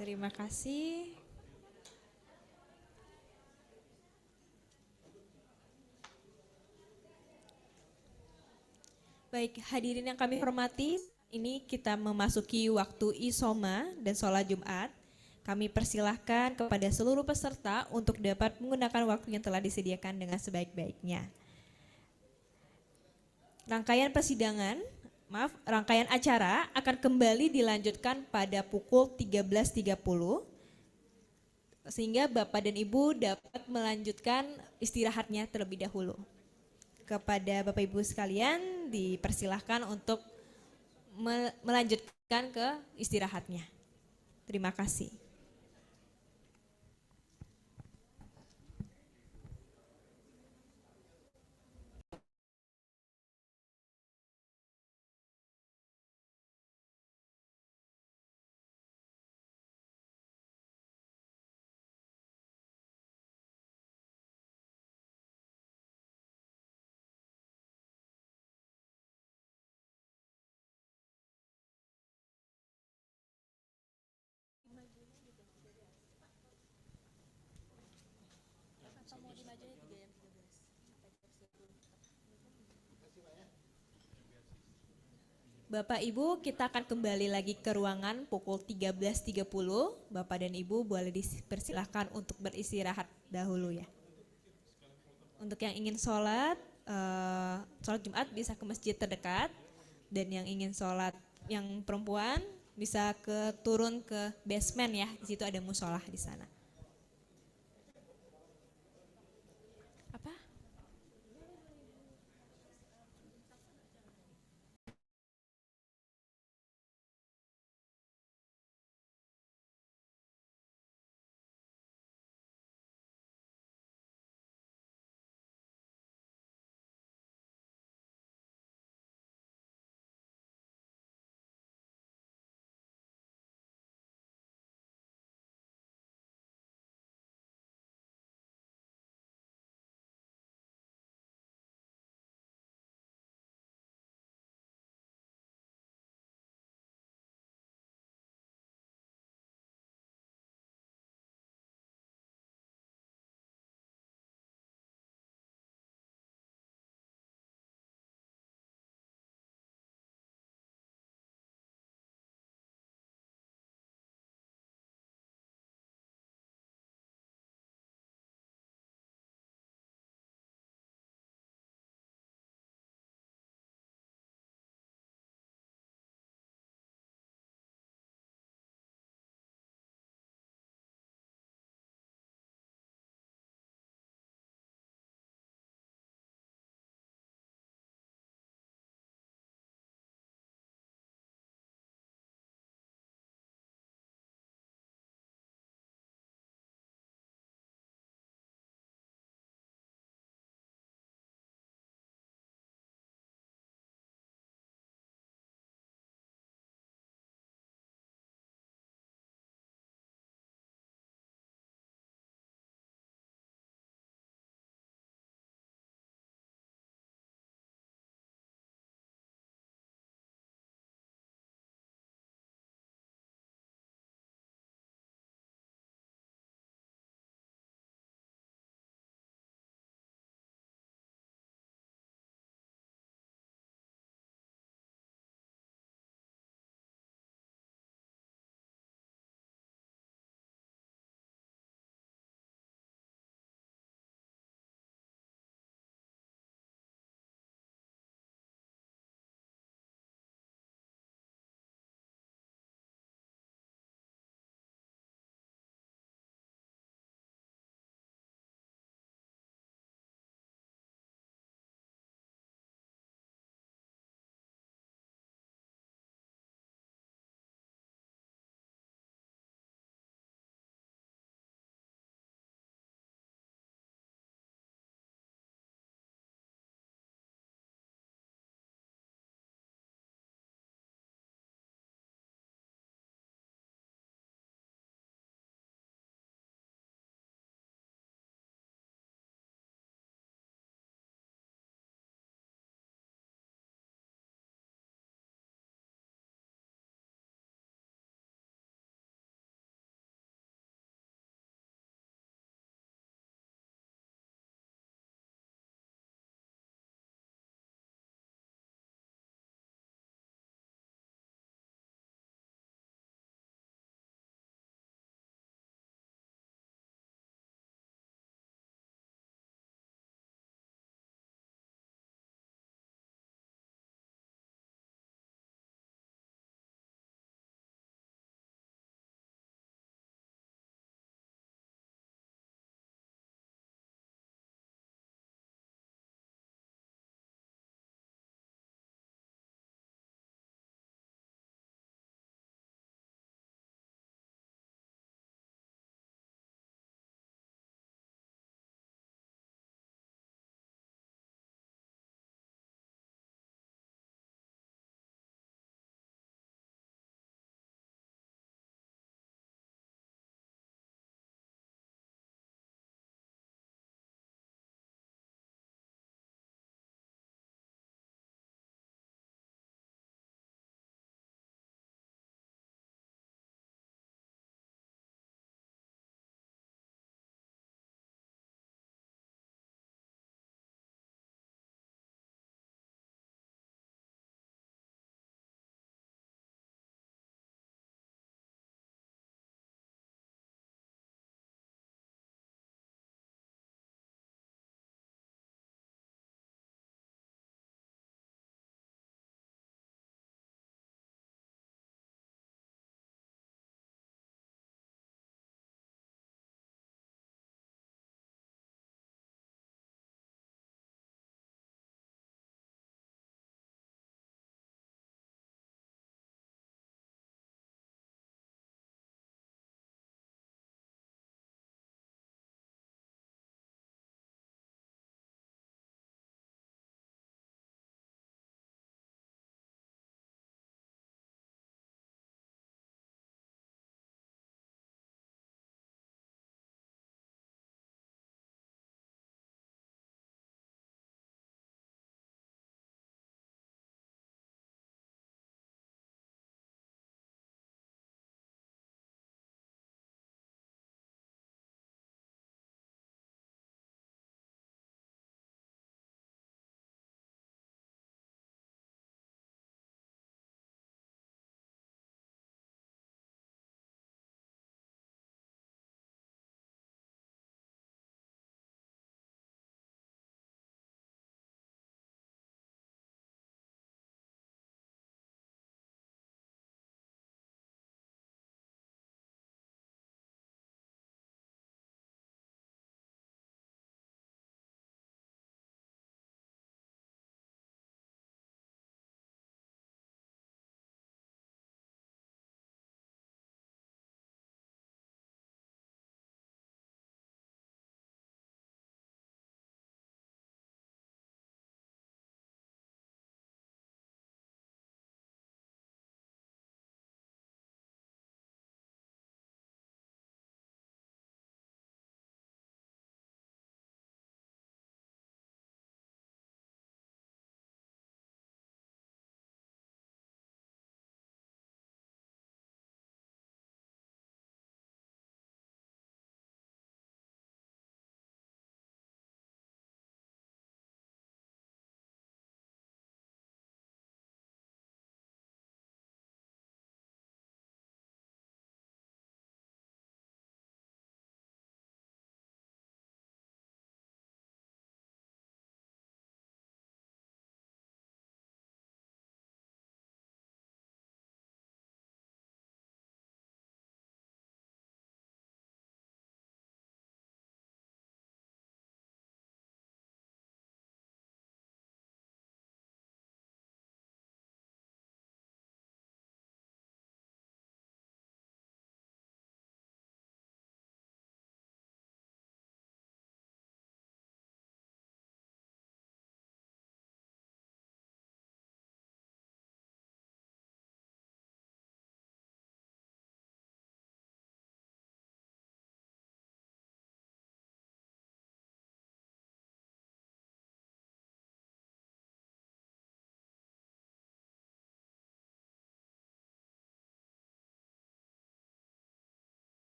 Terima kasih. Baik, hadirin yang kami hormati, ini kita memasuki waktu isoma dan sholat Jumat. Kami persilahkan kepada seluruh peserta untuk dapat menggunakan waktu yang telah disediakan dengan sebaik-baiknya. Rangkaian acara akan kembali dilanjutkan pada pukul 13.30 sehingga Bapak dan Ibu dapat melanjutkan istirahatnya terlebih dahulu. Kepada Bapak Ibu sekalian dipersilahkan untuk melanjutkan ke istirahatnya. Terima kasih. Bapak Ibu, kita akan kembali lagi ke ruangan pukul 13.30. Bapak dan Ibu boleh dipersilahkan untuk beristirahat dahulu ya. Untuk yang ingin sholat Jumat bisa ke masjid terdekat, dan yang ingin sholat yang perempuan bisa turun ke basement ya. Di situ ada musolah di sana.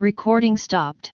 Recording stopped.